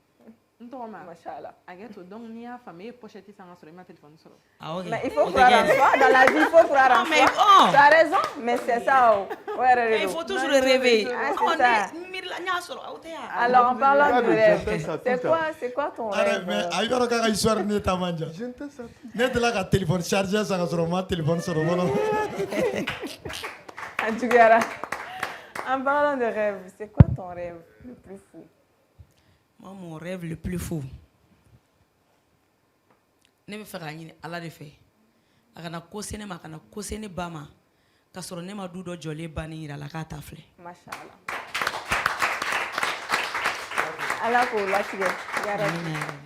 Speaker 5: N tɔgɔ ma machallah hakɛto donc n'i y'a faamu e ye pochette san ka sɔrɔ i ma téléphone sɔrɔ.
Speaker 9: Ah ok
Speaker 3: mais il faut croire en soi dans la vie il faut croire en soi. Tu as raison mais c'est ça ouais
Speaker 9: il faut toujours rêver.
Speaker 3: C'est ça.
Speaker 9: miirila n y'a sɔrɔ aw tɛ yan.
Speaker 3: Alors en parlant de rêve c'est quoi ton rêve?
Speaker 7: mais a yɔrɔ k'a ka histoire ne ta man jan ne delila ka téléphone chargé san ka sɔrɔ n ma téléphone sɔrɔ fɔlɔ.
Speaker 3: En tout cas, en parlant de rêve, c'est quoi ton rêve le plus fou?
Speaker 9: Moi, mon rêve le plus fou, ne bɛ fɛ k'a ɲini Ala de fɛ a kana ko se ne ma a kana ko se ne ba ma k'a sɔrɔ ne ma du dɔ jɔlen ba ne yira la k'a ta filɛ.
Speaker 3: Machallah. Ala k'o latigɛ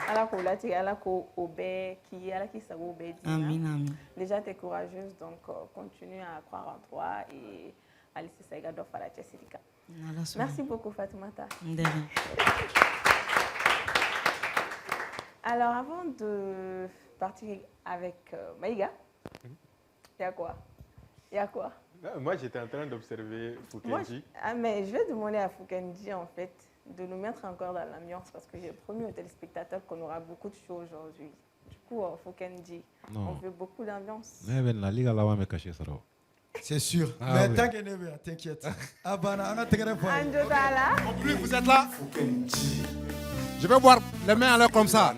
Speaker 3: Ala k'o latigɛ Ala k'o bɛɛ k'i ye Ala k'i sago bɛɛ d'i ma.
Speaker 9: Amin amin.
Speaker 3: Déjà t'es courageuse donc continue à croire en toi et allez c'est ça i ka dɔ fara cɛsiri kan. Merci beaucoup Fatoumata. Alors avant de partir avec Maïga, il y a quoi?
Speaker 6: Moi j'étais en train d'observer Foukenji.
Speaker 3: Mais je vais demander à Foukenji en fait de nous mettre encore dans l'ambiance parce que j'ai promis aux téléspectateurs qu'on aura beaucoup de choses aujourd'hui. Du coup, Foukenji, on veut beaucoup d'ambiance.
Speaker 7: C'est sûr. Mais tant que ne veut, t'inquiète. Abana, on a tes réponses.
Speaker 11: En plus, vous êtes là. Je vais boire les mains à l'air comme ça.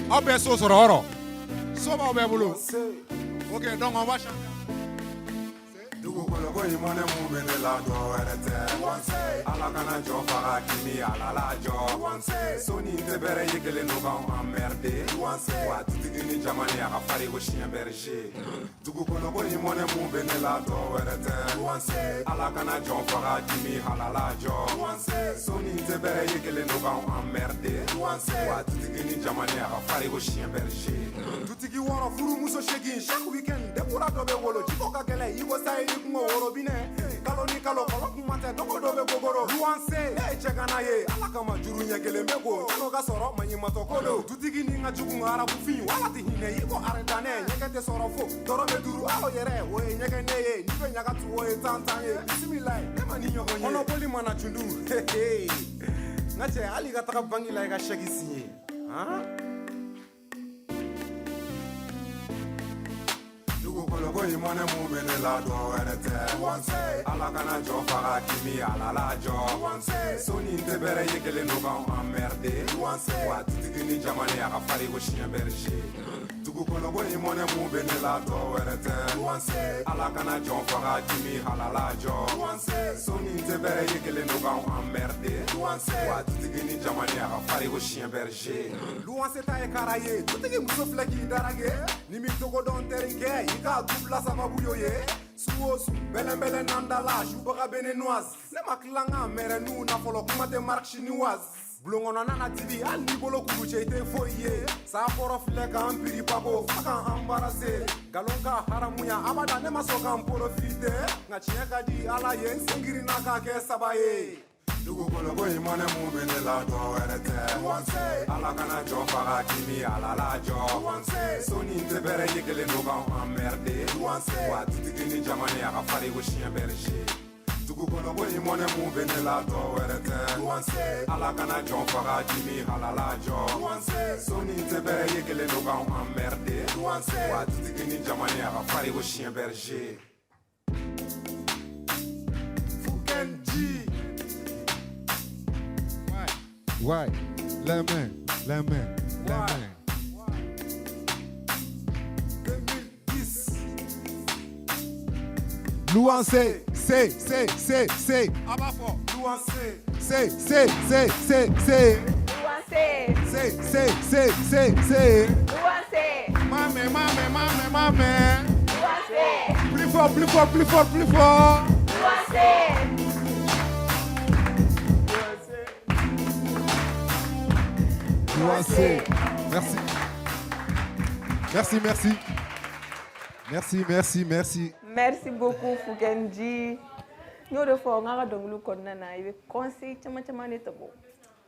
Speaker 11: Ok, donc on va chanter. Ko imone mu bene la do erete ala kana jo fara kimi ala la jo soni te bere yekele no ba emmerdé wa tutigi jamani aka fari ko chien berger dugu kono ko imone mu bene la do erete ala kana jo fara kimi ala la jo soni te bere yekele no ba emmerdé wa tutigi jamani aka fari ko chien berger tutigi woro furu muso shegi chaque weekend de pura do be wolo jiko ka gele iwo sai ni ko robine kalo ni kalo kolo kumate doko dobe gogoro luanse chegana ye ala kama juru nyegele mego no ga soro manyima to kodo tutigi ni nga jugu ngara bu fi wala ti hine yiko aredane nyekete soro fo doro me duru alo yere wo nyekene ye ni be nyaga tu wo tantan ye bismillah ne mani nyogo ye ono boli mana chundu ngache ali ga taka bangi la ga shagi sinye Ko imone mu bene la do erete ala kana jo fara kimi ala la jo soni te bere yekele no ba emmerdé wa tutigi ni jamani aka fari ko chien berger dugu kono ko imone mu bene la do erete ala kana jo fara kimi ala la jo soni te bere yekele no ba emmerdé wa tutigi ni jamani aka fari ko chien berger luanse ta e karaye tutigi muso fleki darage ni mi togo don terinke ika la sama bouyoye suosu belembele nandala jubara benenoise le maklanga mere nu na folo kuma te marque chinoise blongono nana tibi al ni bolo kuche te foye sa foro fleka ampiri pako faka embarrassé galonka haramuya abada ne masoka profite ngachieka di ala yen singiri naka ke sabaye dugu kono ko imane mu bene la do erete ala kana jo fara kimi ala la jo soni te bere yekele no ba emmerdé wa tutigi ni jamani aka fari ko chien berger dugu kono ko imane mu bene la do erete ala kana jo fara kimi ala la jo soni te bere yekele no ba emmerdé wa tutigi ni jamani aka fari ko chien berger Foukenji.
Speaker 8: Ouais, la main, la main, la main.
Speaker 11: 2010. Louancé, c'est. Abafo. Louancé. C'est.
Speaker 3: Louancé.
Speaker 11: C'est.
Speaker 3: Louancé.
Speaker 11: Mamé.
Speaker 3: Louancé.
Speaker 11: Plus fort.
Speaker 3: Louancé.
Speaker 8: Louancé. Merci.
Speaker 3: Merci beaucoup Foukenji. Nous de fois on a donglu konna na ibe conseil chama ne tabo.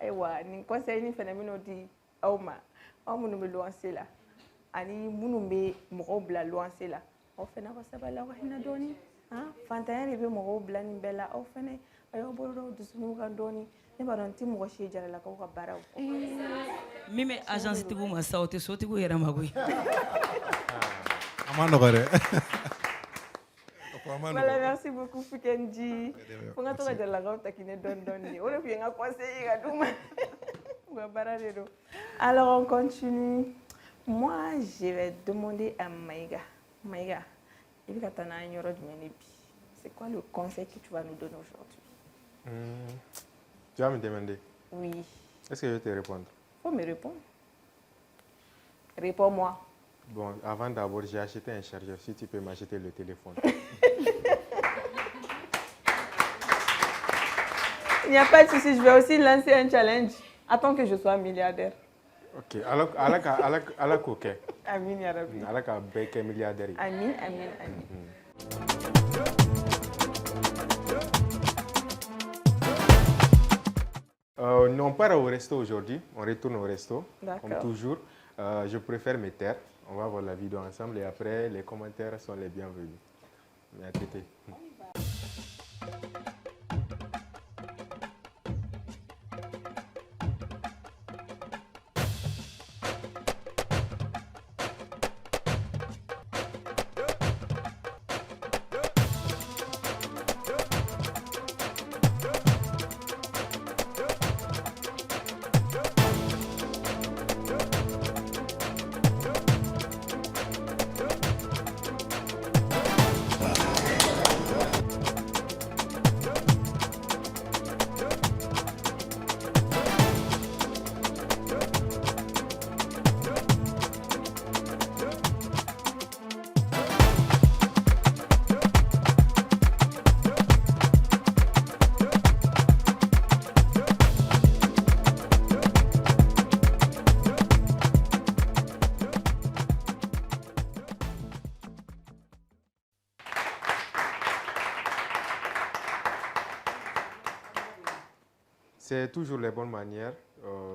Speaker 3: Aiwa ni conseil ni phénomène di awma. Amu no me lancer là. ani minnu bɛ mɔgɔw bila luwanse la aw fana ka sabali aw ka hinɛ dɔɔni fantanya de bɛ mɔgɔw bila nin bɛɛ la aw fana a y'aw bolo dɔw dusukun kan dɔɔni ne b'a dɔn n tɛ mɔgɔ si ye jaralakaw ka baaraw
Speaker 9: min bɛ agence tigiw ma sa o tɛ sotigiw yɛrɛ ma koyi
Speaker 8: a ma nɔgɔ dɛ
Speaker 3: voilà merci beaucoup Fukenji fo n ka to ka jaralakaw taquiner dɔɔni dɔɔni o de tun ye n ka conseil ye ka d'u ma u ka baara de don alors on continue. Moi, je vais demander à Maïga. Maïga, c'est quoi le conseil que tu vas nous donner aujourd'hui?
Speaker 6: Tu vas me demander?
Speaker 3: Oui.
Speaker 6: Est-ce que je vais te répondre?
Speaker 3: Faut me répondre. Réponds-moi.
Speaker 6: Bon, avant d'abord, j'ai acheté un chargeur. Si tu peux m'acheter le téléphone.
Speaker 3: Il n'y a pas de souci, je vais aussi lancer un challenge. Attends que je sois milliardaire.
Speaker 6: Ok, à la coquette.
Speaker 3: Amin, ya Rabbi.
Speaker 6: À la bec milliardaire.
Speaker 3: Amin, amin, amin.
Speaker 6: On part au resto aujourd'hui. On retourne au resto.
Speaker 3: D'accord.
Speaker 6: Comme toujours. Je préfère me taire. On va voir la vidéo ensemble et après, les commentaires sont les bienvenus. Merci. C'est toujours les bonnes manières.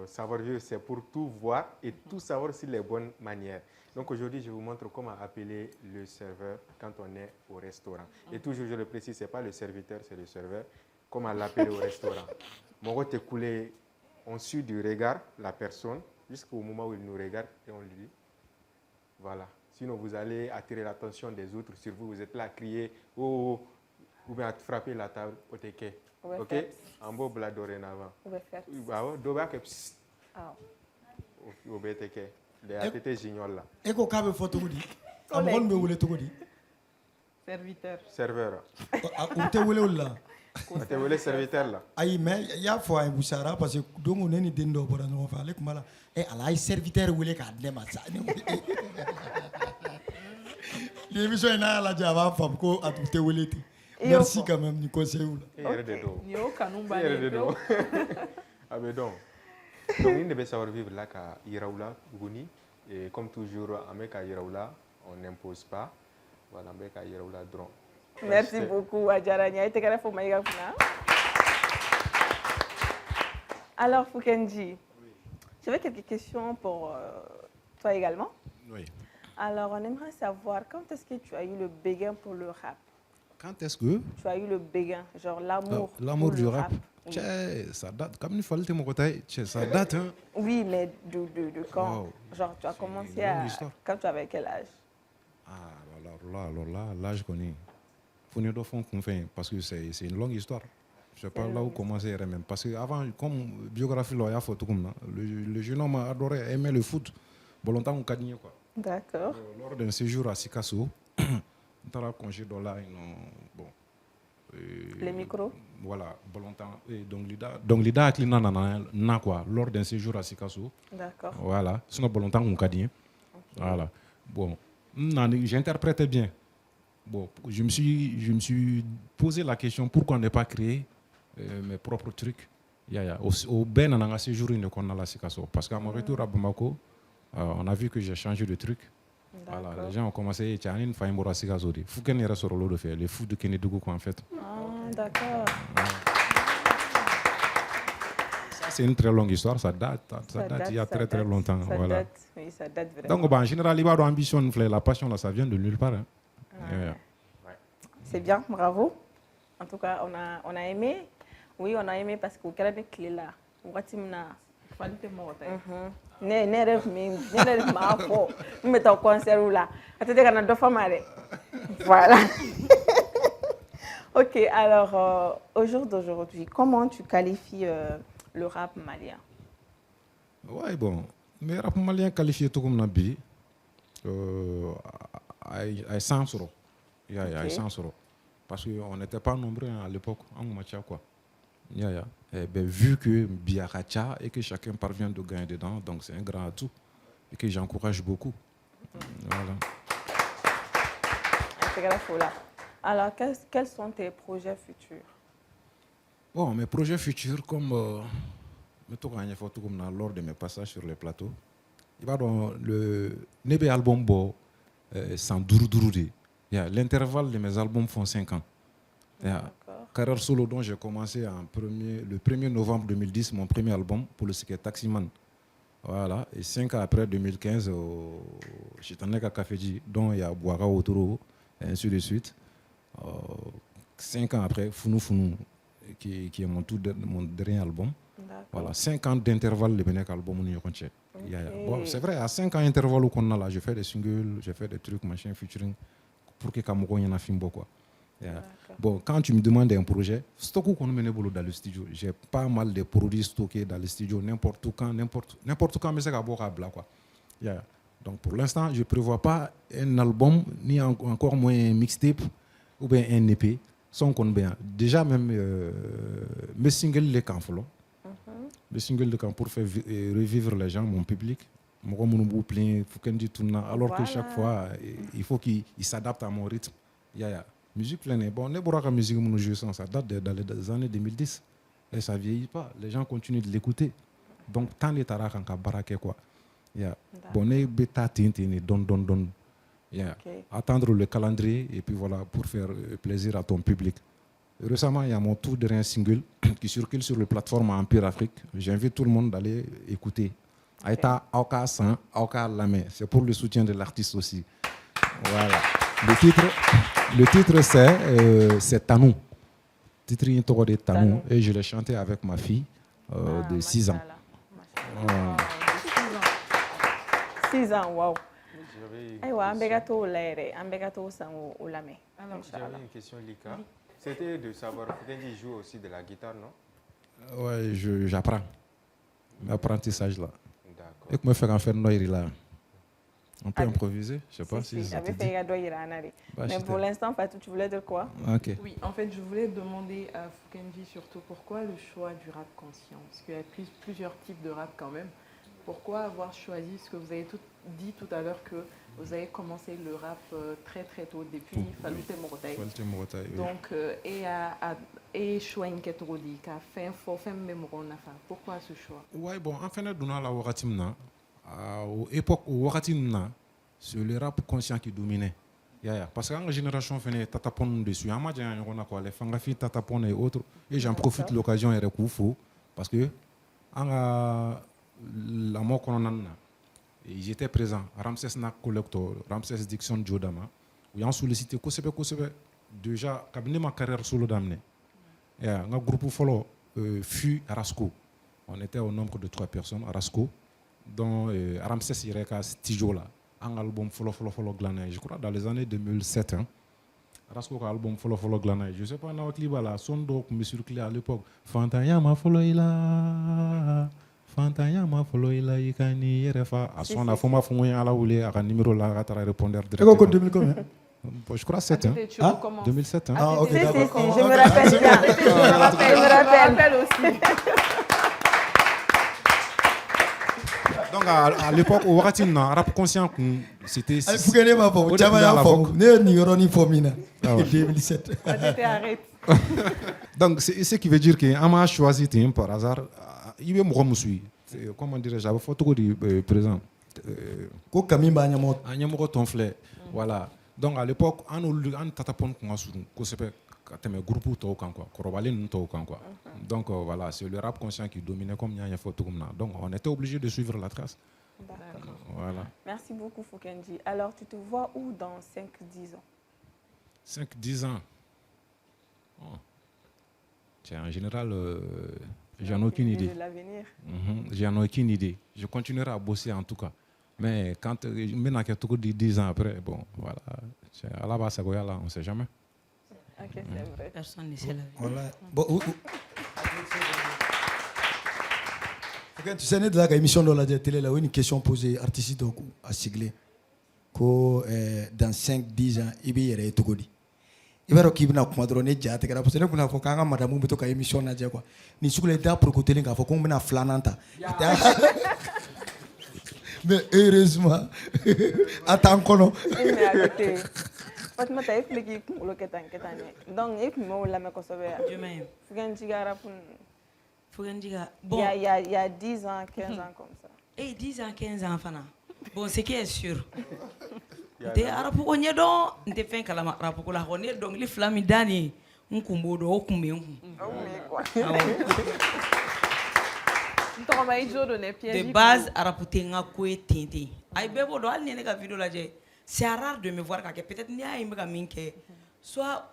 Speaker 6: Savoir vivre, c'est pour tout voir et tout savoir sur les bonnes manières. Donc aujourd'hui, je vous montre comment appeler le serveur quand on est au restaurant. Et toujours, je le précise, ce n'est pas le serviteur, c'est le serveur. Comment l'appeler au restaurant. Mon côté coulé, on suit du regard la personne jusqu'au moment où il nous regarde et on lui dit, voilà. Sinon, vous allez attirer l'attention des autres sur vous. Vous êtes là à crier, oh, ou bien à frapper la table au teke. Ok, en beau bla dorénavant. Doba que psst. Au BTK. Les ATT j'ignore là.
Speaker 7: Et qu'on cabe photo dit. Amon me voulait tout dire.
Speaker 5: Serviteur.
Speaker 6: Serveur.
Speaker 7: Où te voulez là?
Speaker 6: Te voulez serviteur là?
Speaker 7: Aïe mais il y a fois un bouchara parce que donc on est ni dendo pour nous faire avec mala. Et à la serviteur voulait qu'à démarrer. L'émission est là la java femme ko à tout te voulez. Merci quand même, Nico Séoul.
Speaker 6: Ah ben donc, il devait savoir vivre là qu'à Iraoula, Gouni. Et comme toujours, à Iraoula, on n'impose pas. Voilà, à Iraoula, drone.
Speaker 3: Merci beaucoup, Adjarania. Alors, Fukenji, j'avais quelques questions pour toi également.
Speaker 8: Oui.
Speaker 3: Alors, on aimerait savoir quand est-ce que tu as eu le béguin pour le rap?
Speaker 8: Quand est-ce que
Speaker 3: tu as eu le béguin, genre
Speaker 8: l'amour du rap? Oui. Ça date, comme il fallait mon côté, ça date. Hein?
Speaker 3: Oui, mais de quand? Wow. Genre, tu as commencé à. Quand tu avais quel âge?
Speaker 8: Ah, alors là, l'âge qu'on est. Faut nous faire qu'on fait, parce que c'est une longue histoire. Je sais pas là où commencer même. Parce que avant, comme biographie, il y a photo comme ça. Le jeune homme a adoré, aimé le foot. Bon, longtemps, on cadinait quoi.
Speaker 3: D'accord.
Speaker 8: Lors d'un séjour à Sikasso, on a congé dans là, bon.
Speaker 3: Les micros.
Speaker 8: Voilà, bon longtemps. Donc l'ida a cliné na quoi, lors d'un séjour à Sikasso.
Speaker 3: D'accord.
Speaker 8: Voilà, sinon bon longtemps on cadien. Voilà. Bon, j'interprétais bien. Bon, je me suis posé la question pourquoi on n'a pas créé mes propres trucs. Au Ben on a séjour qu'on a la Sikasso parce qu'à mon retour à Bamako, on a vu que j'ai changé de truc. Voilà, les gens ont commencé à dire qu'il faut que sur le de faire les fous de Kenedougou en fait.
Speaker 3: Ah, d'accord.
Speaker 8: c'est une très longue histoire, ça date il y a très très longtemps.
Speaker 3: Ça
Speaker 8: Voilà.
Speaker 3: date, oui, ça date vraiment.
Speaker 8: Donc, en général, il va avoir ambition, la passion, là, ça vient de nulle part. Hein. Yeah.
Speaker 3: C'est bien, bravo. En tout cas, on a aimé. Oui, on a aimé parce que vous avez clé là. Ne rêve ma fo. Nous mettons au concert là. Attendez qu'on a deux femmes. Voilà. Ok, alors au jour d'aujourd'hui, comment tu qualifies le rap malien?
Speaker 8: Ouais, bon. Mais le rap malien qualifié tout comme Nabi, à 100 euros. Il y a 100 euros. Parce qu'on n'était pas nombreux à l'époque, en Macha quoi. Et ben, vu que Biaracha et que chacun parvient de gagner dedans, donc c'est un grand atout et que j'encourage beaucoup. Voilà.
Speaker 3: Alors, quels sont tes projets futurs?
Speaker 8: Bon, mes projets futurs, comme lors de mes passages sur les plateaux, il va dans le Nebe album sans Douroudourou. L'intervalle de mes albums font 5 ans. Carrière solo dont j'ai commencé le 1er novembre 2010, mon premier album pour le Siké Taximan. Voilà. Et 5 ans après, 2015, j'étais à Caféji, dont il y a Boara Otoro, et ainsi de suite. 5 ans après, Founou Founou, qui est mon dernier album. Voilà, 5 ans d'intervalle, le Benek album, on y est. Bon, c'est vrai, à 5 ans d'intervalle qu'on a là, je fais des singles, je fais des trucs, machin, featuring, pour que Kamoko y en a film quoi. Bon, quand tu me demandes un projet, stock qu'on mène dans le studio, j'ai pas mal de produits stockés dans le studio, n'importe quand, mais c'est à quoi. Donc pour l'instant, je ne prévois pas un album, ni encore moins un mixtape ou bien un EP, sans qu'on bien. Déjà même mes singles les camps, mes singles de camp pour faire revivre les gens, mon public. Alors que chaque fois, il faut qu'il s'adapte à mon rythme. Musique pleine. Bon, la musique, ça date des années 2010. Et ça ne vieillit pas. Les gens continuent de l'écouter. Donc, tant les tarak en baraké quoi. Bon, les bêta tintini, don. Attendre le calendrier et puis voilà, pour faire plaisir à ton public. Récemment, il y a mon tout dernier single qui circule sur les plateformes Empire Afrique. J'invite tout le monde d'aller écouter. Aïta Aoka San, Aoka Lame. C'est pour le soutien de l'artiste aussi. Voilà. Le titre c'est Tanou. Le titre est Tanou. Et je l'ai chanté avec ma fille de 6 ans.
Speaker 3: 6 ans, wow.
Speaker 6: J'avais une question, Lika. C'était de savoir, Fukendi joue aussi de la guitare, non?
Speaker 8: Ouais, j'apprends. L'apprentissage là. D'accord. Et que me faire en faire noyer là. On peut improviser, je ne sais pas si ça te dit.
Speaker 3: Mais pour l'instant, Fatou, tu voulais dire quoi?
Speaker 5: Oui, en fait, je voulais demander à Fukendi surtout pourquoi le choix du rap conscient? Parce qu'il y a plusieurs types de rap quand même. Pourquoi avoir choisi ce que vous avez dit tout à l'heure que vous avez commencé le rap très très tôt depuis Falute Morotaï. Donc, et choix Inketrodi, qui a fait un fort fait même pourquoi ce choix?
Speaker 8: Oui, bon, en fait, nous avons la Waratimna. À l'époque où Waratimna, c'est le rap conscient qui dominait. Parce qu'en génération, on fait tatapon dessus. En matière, on a quoi, les fangafi, tatapon et autres. Et j'en profite de l'occasion et recoufou parce que la mort qu'on a, ils étaient présents. Ramsès Nak Collector, Ramsès Dixon Jodama, où ils ont sollicité Kosebe. Déjà, cabinet ma carrière solo d'amener. Et un groupe follow fut à Rasco. On était au nombre de 3 personnes à Rasco, dont Ramsès Ireka Stijola, un album follow glané. Je crois dans les années 2007. Rasco a album follow glané. Je ne sais pas dans votre livre là, son doc me circulait à l'époque. Fantaya ma follow ila. Fantaya ma follow ila ikani yerefa. À son afoma foué à la oulé à un numéro là à répondre directement.
Speaker 7: 2000 combien?
Speaker 8: Je crois 7 ans. 2007 hein.
Speaker 7: Ah ok d'accord.
Speaker 3: Je me rappelle bien. Je me rappelle aussi.
Speaker 8: Donc à l'époque au Waratina rap conscient c'était
Speaker 7: Fukene ma fo jamaya fo ne ni yoroni fo mina 2007.
Speaker 8: Donc c'est ce qui veut dire que on m'a choisi par hasard il est mon suis comment dirais-je j'avais photo de présent
Speaker 7: ko kamimba nyamo
Speaker 8: ton flé voilà. Donc à l'époque on tatapon qu'on a sur ko sepe ka tɛmɛ groupe tɔw kan quoi, kɔrɔbalen ninnu tɔw kan quoi. Donc voilà, c'est le rap conscient qui dominait comme y'a ɲɛfɔ cogo min na. Donc on était obligé de suivre la trace.
Speaker 3: D'accord.
Speaker 8: Voilà.
Speaker 3: Merci beaucoup Foukenji. Alors tu te vois où dans 5-10 ans?
Speaker 8: 5-10 ans. Oh. Tiens, en général, j'en ai aucune idée.
Speaker 3: De l'avenir.
Speaker 8: J'en ai aucune idée. Je continuerai à bosser en tout cas. Mais quand maintenant qu'il y a 10 ans après, bon, voilà. À la base, on ne sait jamais.
Speaker 3: Ok, c'est vrai.
Speaker 9: Personne ne sait la vie.
Speaker 7: Voilà. Bon, tu sais, dans l'émission de la télé, là, une question posée artiste à Siglé. Que dans 5-10 ans, il y a tout dit. Il va y avoir kuma dɔrɔn ne ja tigɛra parce que ne kun y'a fɔ k'an ka madamu bɛ to ka émission lajɛ quoi ni sugu la i t'a prokoter k'a fɔ ko n bɛna filanan ta mais heureusement a t'an kɔnɔ.
Speaker 3: Fatima ta ifile k'i kunkolo kɛ tan ɲɛ donc i kun m'o lamɛn kosɛbɛ yan.
Speaker 9: Jumɛn ye?
Speaker 3: Foukenji ka rap.
Speaker 9: Foukenji ka bon.
Speaker 3: Il y a 10 ans, 15 ans comme ça.
Speaker 9: Eh 10 ans, 15 ans fana. Bon, ce qui est sûr. Nte arapu ko ɲɛdɔn n tɛ fɛn kalama arapu ko la ko ne dɔnkili fila min da nin n kun b'o dɔn o kun bɛ n kun.
Speaker 5: N tɔgɔ ma i jo don dɛ piège.
Speaker 9: De base arapu tɛ n ka ko ye ten ten a ye bɛɛ b'o dɔn hali ni ye ne ka vidéo lajɛ c'est rare de me voir ka kɛ peut-être n'i y'a ye n bɛ ka min kɛ soit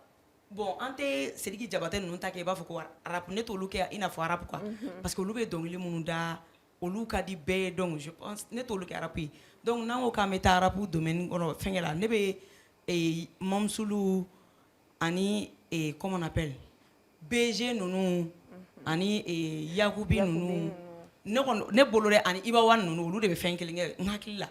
Speaker 9: bon an tɛ Sidiki Jabate ninnu ta kɛ i b'a fɔ ko arapu ne t'olu kɛ i n'a fɔ arapu quoi parce que olu bɛ dɔnkili minnu da olu ka di bɛɛ ye donc je pense ne t'olu kɛ arapu ye. Donc n'an ko k'an bɛ taa arapu domaine kɔnɔ fɛnkɛ la ne bɛ Mamsulu ani comment on appelle BG ninnu ani Yakubi ninnu ne bolo dɛ ani Ibawan ninnu olu de bɛ fɛn kelen kɛ n hakili la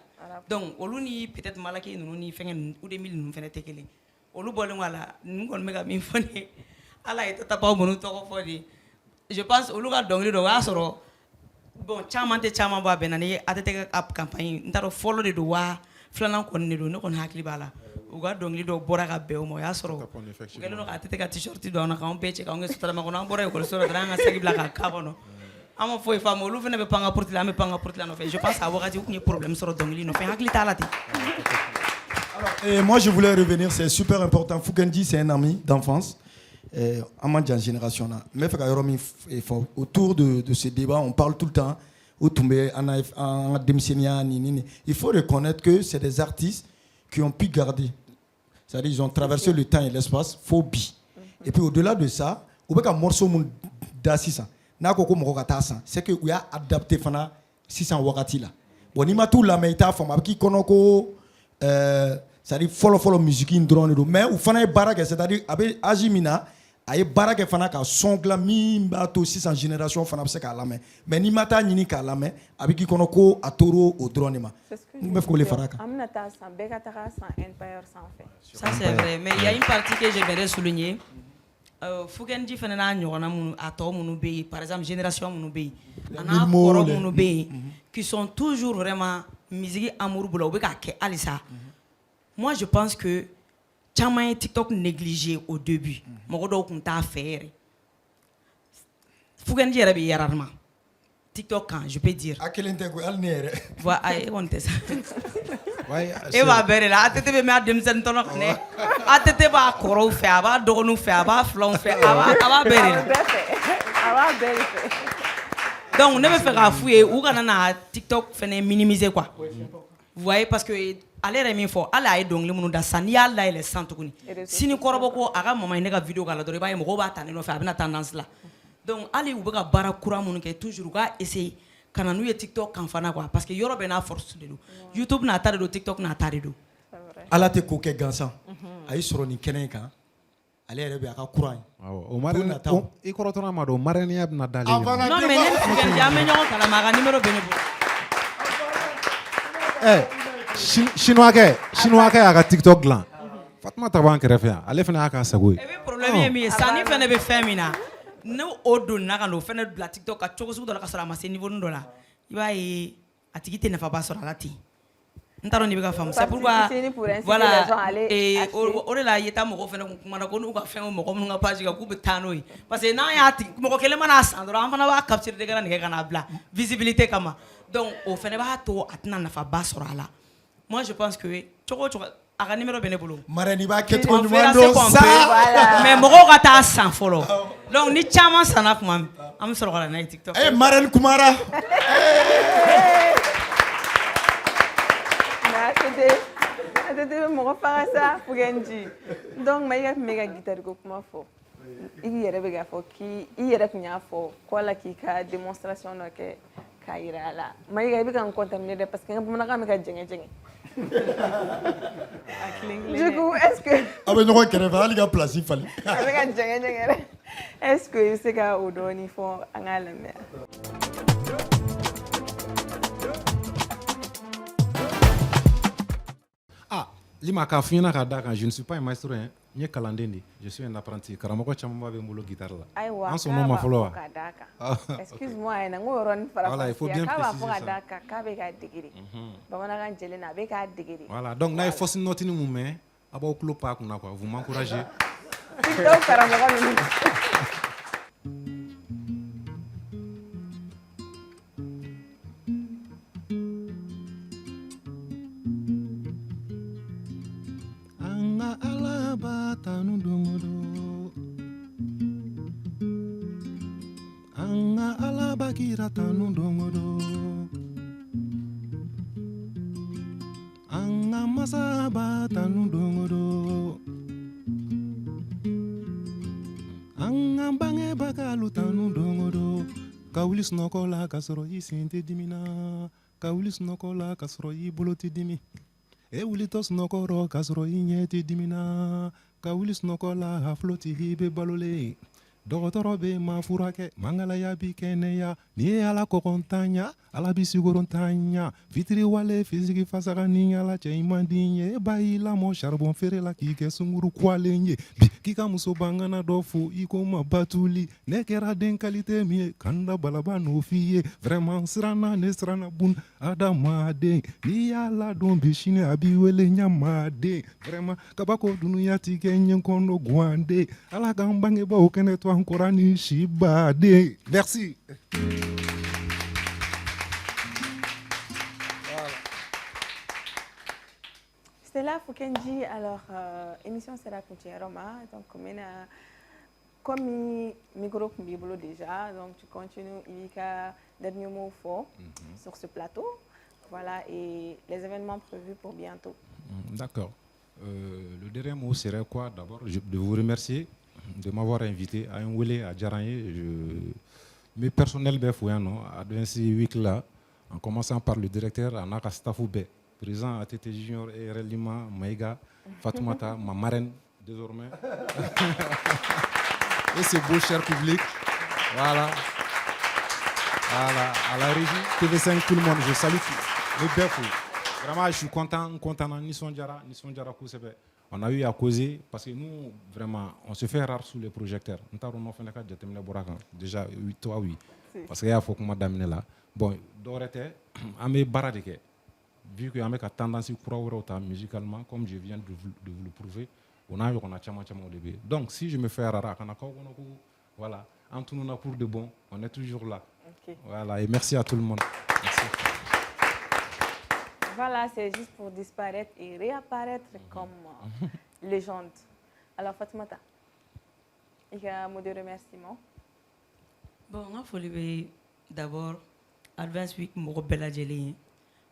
Speaker 9: donc olu ni peut-être Malaki ninnu ni fɛnkɛ ninnu Udemili ninnu fɛnɛ tɛ kelen olu bɔlen kɔ a la ninnu kɔni bɛ ka min fɔ ne ala ye tatapaw minnu tɔgɔ fɔ de je pense olu ka dɔnkili dɔ o y'a sɔrɔ bon caman tɛ caman bɔ a bɛn na ni ATT ka campagne n t'a dɔn fɔlɔ de don wa filanan kɔni de don ne kɔni hakili b'a la u ka dɔnkili dɔ bɔra ka bɛn o ma o y'a sɔrɔ u kɛlen don ka ATT ka t-shirt don an na k'anw bɛɛ cɛ k'anw kɛ sotarama kɔnɔ an bɔra ekɔliso la dɔrɔn an ka sagi bila ka k'a kɔnɔ an ma foyi faamu olu fana bɛ pan ka porte la an bɛ pan ka porte la nɔfɛ je pense a wagati u tun ye problème sɔrɔ dɔnkili nɔfɛ hakili t'a la ten.
Speaker 7: Et moi je voulais revenir, c'est super important. Foukenji c'est un ami d'enfance. En génération là. Mais autour de ce débat, on parle tout le temps. Il faut reconnaître que c'est des artistes qui ont pu garder. C'est-à-dire ils ont traversé le temps et l'espace, phobie. Et puis au-delà de ça, il y a un morceau d'assistant. C'est que vous avez adapté fana 600 wakati là. Bon, ni ma tout la mais ita fama qui konoko c'est-à-dire follow musique in drone mais ou fana baraka c'est-à-dire avec Ajimina aye baraka fana ka songla mi bato 600 génération fana se ka lamɛ mais ni mata ɲini ka lamɛ avec qui konoko atoro au drone ma. Me faut les faraka.
Speaker 3: Aminata san beka taka san Empire sans fait.
Speaker 9: Ça c'est vrai mais il y a une partie que j'aimerais souligner. Foukenji fana n'a ɲɔgɔnna minnu a tɔ minnu bɛ yen par exemple génération minnu bɛ yen a n'a kɔrɔ minnu bɛ yen qui sont toujours vraiment musique amour bolo u bɛ k'a kɛ halisa. Moi je pense que caman ye TikTok négligé au début mɔgɔ dɔw tun t'a fɛ yɛrɛ Foukenji yɛrɛ bɛ yɛrɛrema TikTok kan je peux dire.
Speaker 7: A kelen tɛ koyi hali ne yɛrɛ.
Speaker 9: Wa ayi e kɔni tɛ sa. E b'a bɛɛ de la ATT bɛ mɛn a denmisɛnnin tɔnɔ kan dɛ ATT b'a kɔrɔw fɛ a b'a dɔgɔninw fɛ a b'a filanw fɛ a b'a bɛɛ de la.
Speaker 3: A b'a bɛɛ de fɛ.
Speaker 9: Donc ne bɛ fɛ k'a f'u ye u kana na TikTok fɛnɛ minimiser quoi. Vous voyez parce que ale yɛrɛ min fɔ hali a ye dɔnkili minnu da sisan n'i y'a layɛlɛn sisan tuguni sini kɔrɔbɔ ko a ka mama ye ne ka vidéo k'a la dɔrɔn i b'a ye mɔgɔw b'a ta ne nɔfɛ a bɛna tendance la donc hali u bɛ ka baara kura minnu kɛ toujours u k'a essayer ka na n'u ye TikTok kan fana quoi parce que yɔrɔ bɛɛ n'a force de don YouTube n'a ta de don TikTok n'a ta de don.
Speaker 7: Ala tɛ ko kɛ gansan a y'i sɔrɔ nin kɛnɛ in kan ale yɛrɛ bɛ a ka courant ye.
Speaker 8: Awɔ i kɔrɔtɔla ma don marraine bɛna d'ale de ma.
Speaker 9: Non mais ne Foukenji an bɛ ɲɔgɔn kalama a ka numéro bɛ ne bolo.
Speaker 8: Chinois kɛ y'a ka TikTok dilan Fatumata b'an kɛrɛfɛ yan ale fana y'a ka sago ye.
Speaker 9: Et puis problème ye min ye sanni fana bɛ fɛn min na ne o donna ka n'o fana bila TikTok ka cogo sugu dɔ la ka sɔrɔ a ma se niveau dɔ la i b'a ye a tigi tɛ nafaba sɔrɔ a la ten n t'a dɔn n'i bɛ ka faamu c'est pourquoi voilà o de la i ye taa mɔgɔw fana kun kumana ko n'u ka fɛn o mɔgɔ minnu ka page kan k'u bɛ taa n'o ye parce que n'an y'a tigi mɔgɔ kelen mana san dɔrɔn an fana b'a capture de kɛra nɛgɛ ka n'a bila visibilité kama donc o fana b'a to a tɛna nafaba sɔrɔ a la moi je pense que cogo o cogo a ka numéro bɛ ne bolo.
Speaker 7: Marraine i b'a kɛ
Speaker 9: On
Speaker 7: cogo
Speaker 9: fera
Speaker 7: ɲuman
Speaker 9: ce
Speaker 7: don
Speaker 9: qu'on
Speaker 7: sa.
Speaker 9: peut. Mais mɔgɔw ka taa san fɔlɔ. Donc ni caman sanna tuma min an bɛ sɔrɔ ka na n'a ye TikTok.
Speaker 7: Eh Marraine kumara.
Speaker 3: C'était mɔgɔ faga sa Fugenji. Donc Maïga tun bɛ ka guitare ko kuma fɔ. I yɛrɛ bɛ k'a fɔ k'i yɛrɛ tun y'a fɔ ko ala k'i ka démonstration dɔ kɛ k'a yira a la. Maïga i bɛ ka n contaminer dɛ parce que n ka bamanankan bɛ ka jɛngɛ. Du coup, est-ce que
Speaker 7: A bɛ ɲɔgɔn kɛrɛfɛ hali ka place falen.
Speaker 3: a bɛ ka jɛngɛ dɛ. Est-ce que i bɛ se ka o dɔɔni fɔ an k'a lamɛn?
Speaker 8: Ah, lima ka fina ka da kan, je ne suis pas un maestro hein. Nye kalanden je suis un apprenti. Karamɔgɔ caman bɛ n bolo guitare la.
Speaker 3: Ayiwa,
Speaker 8: An sɔnn'o ma fɔlɔ wa?
Speaker 3: Excuse-moi, a ye na n ko yɔrɔnin fara
Speaker 8: Voilà, il faut bien
Speaker 3: k'a b'a
Speaker 8: préciser
Speaker 3: fɔ ka
Speaker 8: ça.
Speaker 3: d'a kan k'a bɛ k'a dege de. Bamanankan jɛlen na a bɛ k'a dege de.
Speaker 8: Voilà, donc n'a ye fausse note ni mun mɛn, a b'aw tulo pan a kunna quoi. Vous m'encouragez.
Speaker 3: TikTok karamɔgɔ ninnu.
Speaker 8: Anga alaba tanu dongodo. Anga alaba kira tanu dongodo. Anga masaba tanu dongodo. Anga bange bakalu tanu dongodo. Kawuli snokola kasoro yi sente dimina. Kawuli snokola kasoro yi boloti dimi. E wuli to snokoro kasoro i ɲɛ tɛ dimina ka wuli sunɔgɔ la a floti i bɛ balole dɔgɔtɔrɔ bɛ ma furakɛ mangalaya bi kɛnɛya ni ye ala kɔkɔntanya ala bi sigoronntanya fitiri wale fisigi fasaga ni ala cɛ ɲuman di ye e ba y'i lamɔ charbon feere la k'i kɛ sunguru kwalen ye bi k'i ka muso bangana dɔ fo i ko ma batuli ne kɛra den kalite min ye kanda balaba n'o f'i ye vraiment siranna ne siranna bun adamaden n'i y'a ladon bi sini a b'i wele ɲamaden vraiment kabako dunuya ti kɛ ɲɛ kɔnɔ guande ala k'an bangebaaw kɛnɛ to an kɔrɔ ni si baden merci.
Speaker 3: Stella Fukenji, alors émission sera continuée Roma, donc comme micro Kumbibolo déjà, donc tu continues, il y a dernier mot fort sur ce plateau, voilà, et les événements prévus pour bientôt. D'accord.
Speaker 8: Le dernier mot serait quoi? D'abord, de vous remercier de m'avoir invité à un Wele à Djaraye. Mes personnels Befouano, à Advensi Week là, en commençant par le directeur Anaka Stafoube, présent à TT Junior et Relima, Maïga, Fatoumata, ma marraine désormais. Et ce beau cher public. Voilà. Voilà. À la régie, TV5, tout le monde, je salue les Befou. Vraiment, je suis content Nisson Djara Kousebe. On a eu à causer parce que nous, vraiment, on se fait rare sous les projecteurs. Nous avons fait déjà, oui, toi, oui. Parce qu'il y a faut que madame là. Bon, d'orete, amé baradeke. Vu que amé a tendance à croire musicalement, comme je viens de vous le prouver, on a chama au début. Donc, si je me fais rare, voilà, en tout cas pour de bon, on est toujours là. Okay. Voilà, et merci à tout le monde. Merci.
Speaker 3: Voilà, c'est juste pour disparaître et réapparaître comme légende. Alors, Fatoumata, il y a un mot de remerciement.
Speaker 9: Bon, il faut d'abord Advance Week, mon bel Djelé,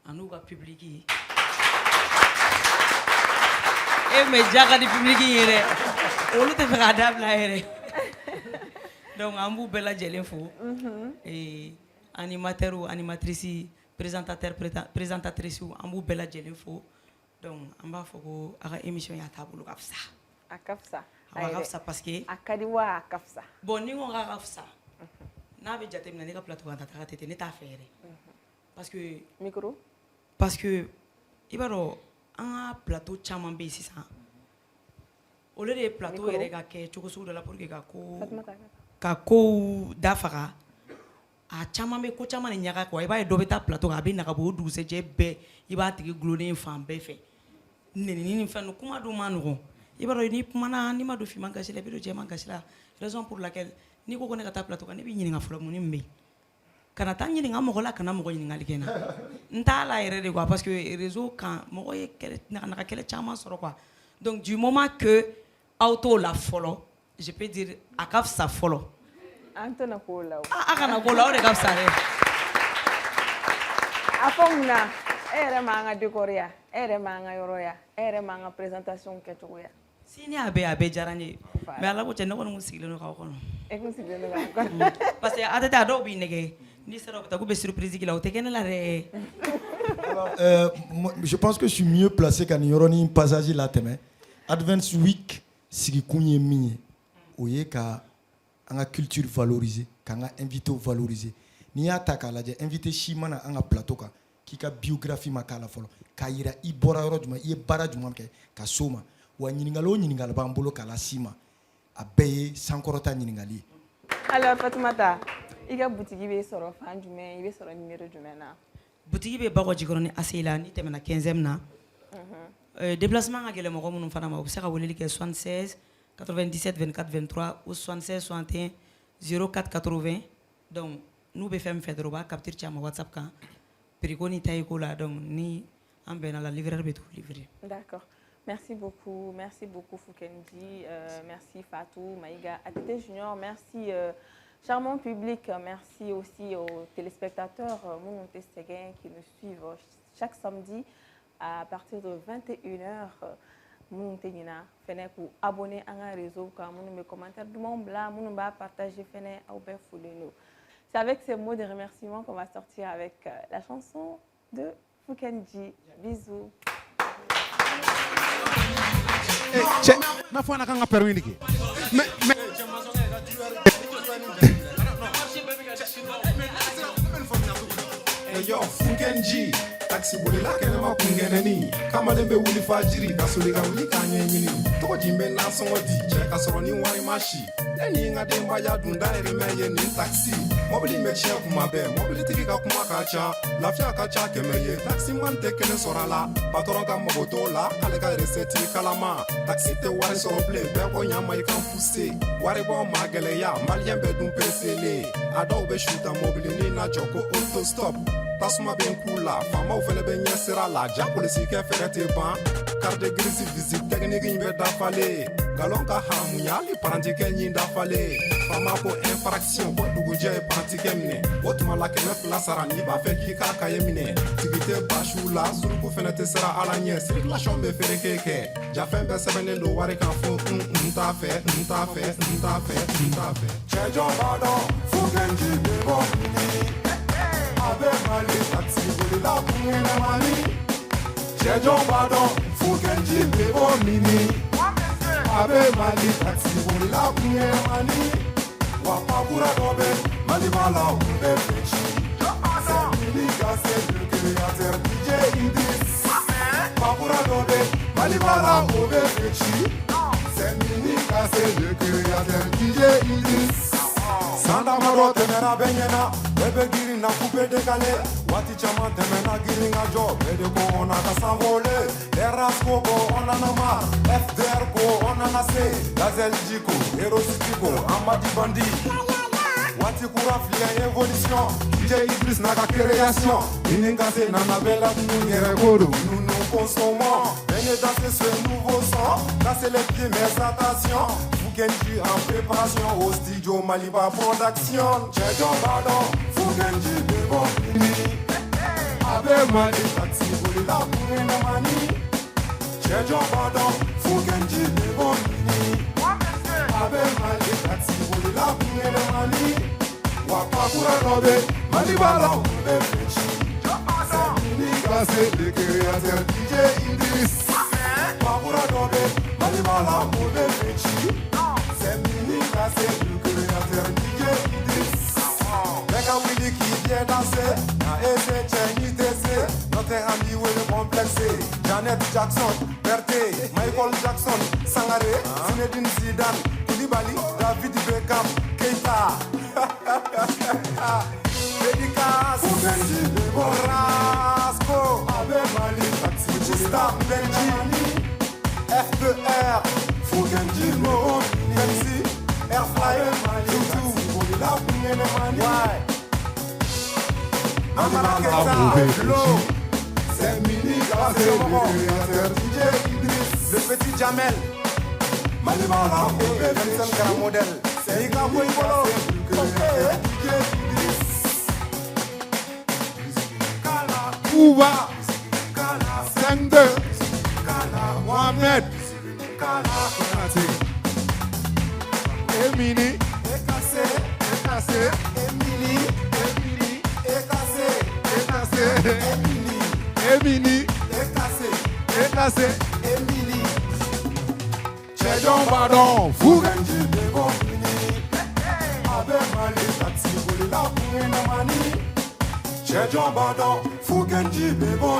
Speaker 9: en nous, le public. Et mais déjà, le public, on ne te fera d'abord. Donc, en vous, bel Djelé, et animateur ou animatrice. Présentatrice en bou bella jelen fo donc on va faut que émission ya tabulu kafsa
Speaker 3: akafsa
Speaker 9: akafsa parce que
Speaker 3: akadiwa akafsa
Speaker 9: bon ni on akafsa na be jatem na ne ka plateau ta ta tete ne ta faire parce que
Speaker 3: micro
Speaker 9: parce que ibaro un plateau chaman be sisan au lieu de plateau yere ka ke chokosu de la pour que ka ko dafaga a caman bɛ ko caman ni ɲaga quoi i b'a ye dɔ bɛ taa plateau kan a bɛ na ka bɔ o dugusɛjɛ bɛɛ i b'a tigi gulonnen fan bɛɛ fɛ nenini ni fɛn kuma dun ma nɔgɔn i b'a dɔn n'i kumana n'i ma don finman gasi la i bɛ don jɛman gasi la raison pour laquelle n'i ko ne ka taa plateau kan ne b'i ɲininka fɔlɔ mun bɛ yen kana taa ɲininka mɔgɔ la kana mɔgɔ ɲininkali kɛ n na n t'a la yɛrɛ de quoi parce que réseau kan mɔgɔ ye naga kɛlɛ caman sɔrɔ quoi donc du moment que aw t'o la fɔlɔ je peux dire a ka fisa fɔlɔ
Speaker 3: an tɛna k'o la o
Speaker 9: a kana k'o la o de ka fisa dɛ
Speaker 3: a fɔ mun na e yɛrɛ m'an ka décor ya e yɛrɛ m'an ka yɔrɔ ya e yɛrɛ m'an ka présentation kɛcogo ya
Speaker 9: sini a bɛɛ diyara n ye mais ala ko cɛ ne kɔni kun sigilen don k'aw kɔnɔ
Speaker 3: e kun sigilen don k'aw kɔnɔ
Speaker 9: parce que a tɛ taa dɔw b'i nɛgɛ n'i sera u bɛ taa k'u bɛ surprise k'i la o tɛ kɛ ne la dɛ
Speaker 7: Je pense que je suis mieux placé qu'à Nioroni passage la teme. Advance Week sigi kunye minye. Oye ka anga culture valoriser, ka anga invité valoriser. Ni ya ta ka lajɛ invité shimana anga plateau ka ki ka biographie ma kala fɔlɔ. Ka yira i bɔra yɔrɔ juma i ye baara juma kɛ ka soma. Wa ɲininkalo ɲininkalo b'an bolo kala sima. A bɛɛ ye sankɔrɔta ɲininkali ye.
Speaker 3: Alors Fatoumata, i ka boutique bɛ sɔrɔ fan jumɛn, i bɛ sɔrɔ numéro jumɛn na?
Speaker 9: Boutique bɛ Bakɔ Jikɔrɔni ACI la ni tɛmɛna 15e na. Déplacement ka gɛlɛn mɔgɔ minnu fana ma u bɛ se ka weleli kɛ 76 97 24 23 ou 76 61 04 80. Donc n'u bɛ fɛn fɛ dɔrɔn u b'a capture ci a ma WhatsApp kan. Priko ni taille ko la donc ni an bɛnna la livreur bɛ t'u livrer.
Speaker 3: D'accord. Merci beaucoup Foukenji, merci Fatou, Maïga, ATT Junior, merci charmant public, merci aussi aux téléspectateurs Mounounté Seguin qui nous suivent chaque samedi à partir de 21h. Mounounté Nina, fenez pour abonner à un réseau, quand vous me commentaires du monde blanc, vous va partager, fenez à ouvrir nous. C'est avec ces mots de remerciement qu'on va sortir avec la chanson de Foukenji. Bisous.
Speaker 11: Na fana kan ka permis ni ke mais yo Foukenji taxi boli la kene ma kungeneni kamale be wuli fajiri ka soli ka wuli ka nyemini to jimbe na songo di che ka soro ni wari mashi eni nga de mba ya dunda ere meye ni taxi mobili me che kuma be mobili tiki ka kuma ka cha lafia ka cha kemeye taxi man te kene sorala patron ka mogoto la kale ka reseti kalama taxi te wari soro ple be ko nyama i kan pousser wari bo magele ya malien be dum pesele ado be shuta mobili ni na choko auto stop tasuma ben kula fama o fele ben yesira la ja police ke fere te ban carte grise visite technique ni be dafale galon ka hamu ya li parenti ke ni dafale fama ko infraction ko duguje parenti ke mine otuma la ke na sara ni ba fe ki ka kayemine tigite bashula sur ko fene te sara ala nye circulation be fere keke ja fe be sebene lo ware kan fo nta fe chejo bado Foukenji bebo Abe mali taxi boli la kungene mani Chejo badon Foukenji bebo mini Abe mali taxi boli la kungene mani Wapakura dobe mali bala ube fechi C'est mini gase le créateur DJ Idris Wapakura dobe mali bala ube fechi C'est mini gase le créateur DJ Idris Sanda maro temera benyena Bebe giri na coupe décalé Wati chama temena giri nga jo Bede ko ona ka s'envolé Erasco ko ona na mar FDR ko ona na se Gazel Jiko, Erositiko, Amadi Bandi Wati kura flia évolution DJ Idris na ka création Inengase na nabela Nungere kodo Nous consommons Venez danser ce nouveau son Casser les pieds mais attention Foukenji en préparation au studio Maliba Production. Chejo Badon, Foukenji bebo mini. Abe mali taxi boli la kungene mani. Chejo Badon, Foukenji bebo mini. Abe mali taxi boli la kungene mani. Wapakura nobe, Maliba la ube fechi. C'est mini gase le créateur DJ Idris. Wapakura nobe, Maliba la ube fechi. C'est mini cassé du créateur DJ Idris. Mega Willy qui vient danser. Na ese Chenny TC. Notre ami ou le complexé. Janet Jackson, Berté, Michael Jackson, Sangaré, Zinedine Zidane, Koulibaly, David Beckham, Keita. Dédicace Foukenji bebo Rasco Abe mali taxi Chista Benji FDR Foukenji no MC Airflyer YouTube la kungene mani C'est Mini Gazé, le DJ Idriss, le petit Jamel. Malibala, Benson Grand Modèle. C'est Iga Boybolo, DJ Idriss. Ouba, 5-2, Mohamed, Emini, Ekassé, Emini, Emini, Ekassé, Emini, Chedon Badon, Fouganji, Bebo, Abe Mali, Taxi, Bolila, Mouena Mani, Chedon Badon, Fouganji, Bebo,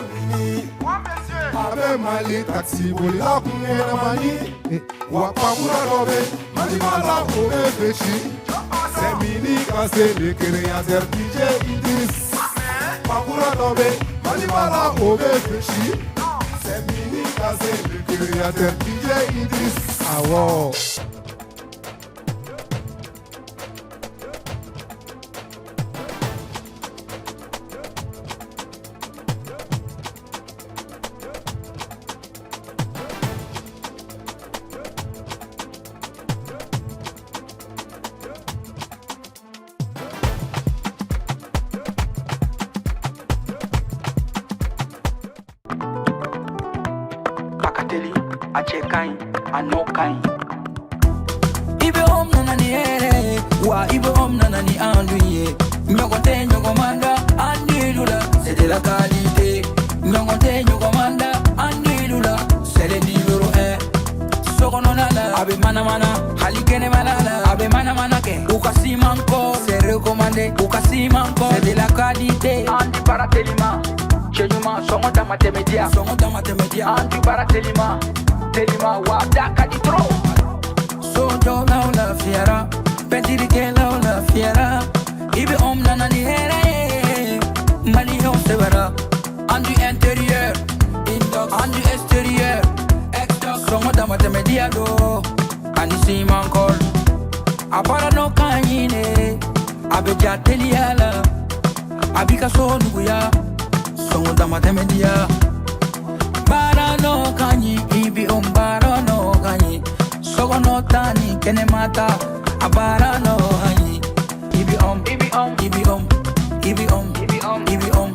Speaker 11: Abe Mali, Taxi, Bolila, Mouena Mani, Wapamura Robe, Malibala, Obe Fechi, c'est Mini Kassé, le créateur DJ Idriss. Papura Robe, Malibala, Obe Fechi, c'est Mini Kassé, le créateur DJ Idriss. Ah wow.
Speaker 1: Kakateli, Achekai, Anokai.
Speaker 2: Ibe om nanani ere, wa ibe om nanani anduye. Nyokote nyokomanda, andilula, c'est de la qualité. Nyokote nyokomanda, andilula, c'est le numéro 1. Sokononala, abe mana mana, halikene malala, abe mana mana ke. Ukasi manko, c'est recommandé. Ukasi manko, c'est de la qualité.
Speaker 1: Andi Baratelima, Chenyuma, Songo Damatemedia,
Speaker 2: Songo Damatemedia,
Speaker 1: Andi Baratelima, Telima, Wadaka di Tro.
Speaker 2: Sojo la fiera, Petirike la fiera. Ibe om nanani here, Malion severa. Andu intérieur, andu extérieur. Songo Damatemedia do, Anisi mankol. Abara no kanyine, Abeja teliala, Abika so nuguya. Songo Damatemedia. Bara no kanyi, ibi bara no kanyi. Sogo no tani, kene mata. Abara no kanyi. Ibi om, ibi om, ibi om, ibi om, ibi om, ibi om.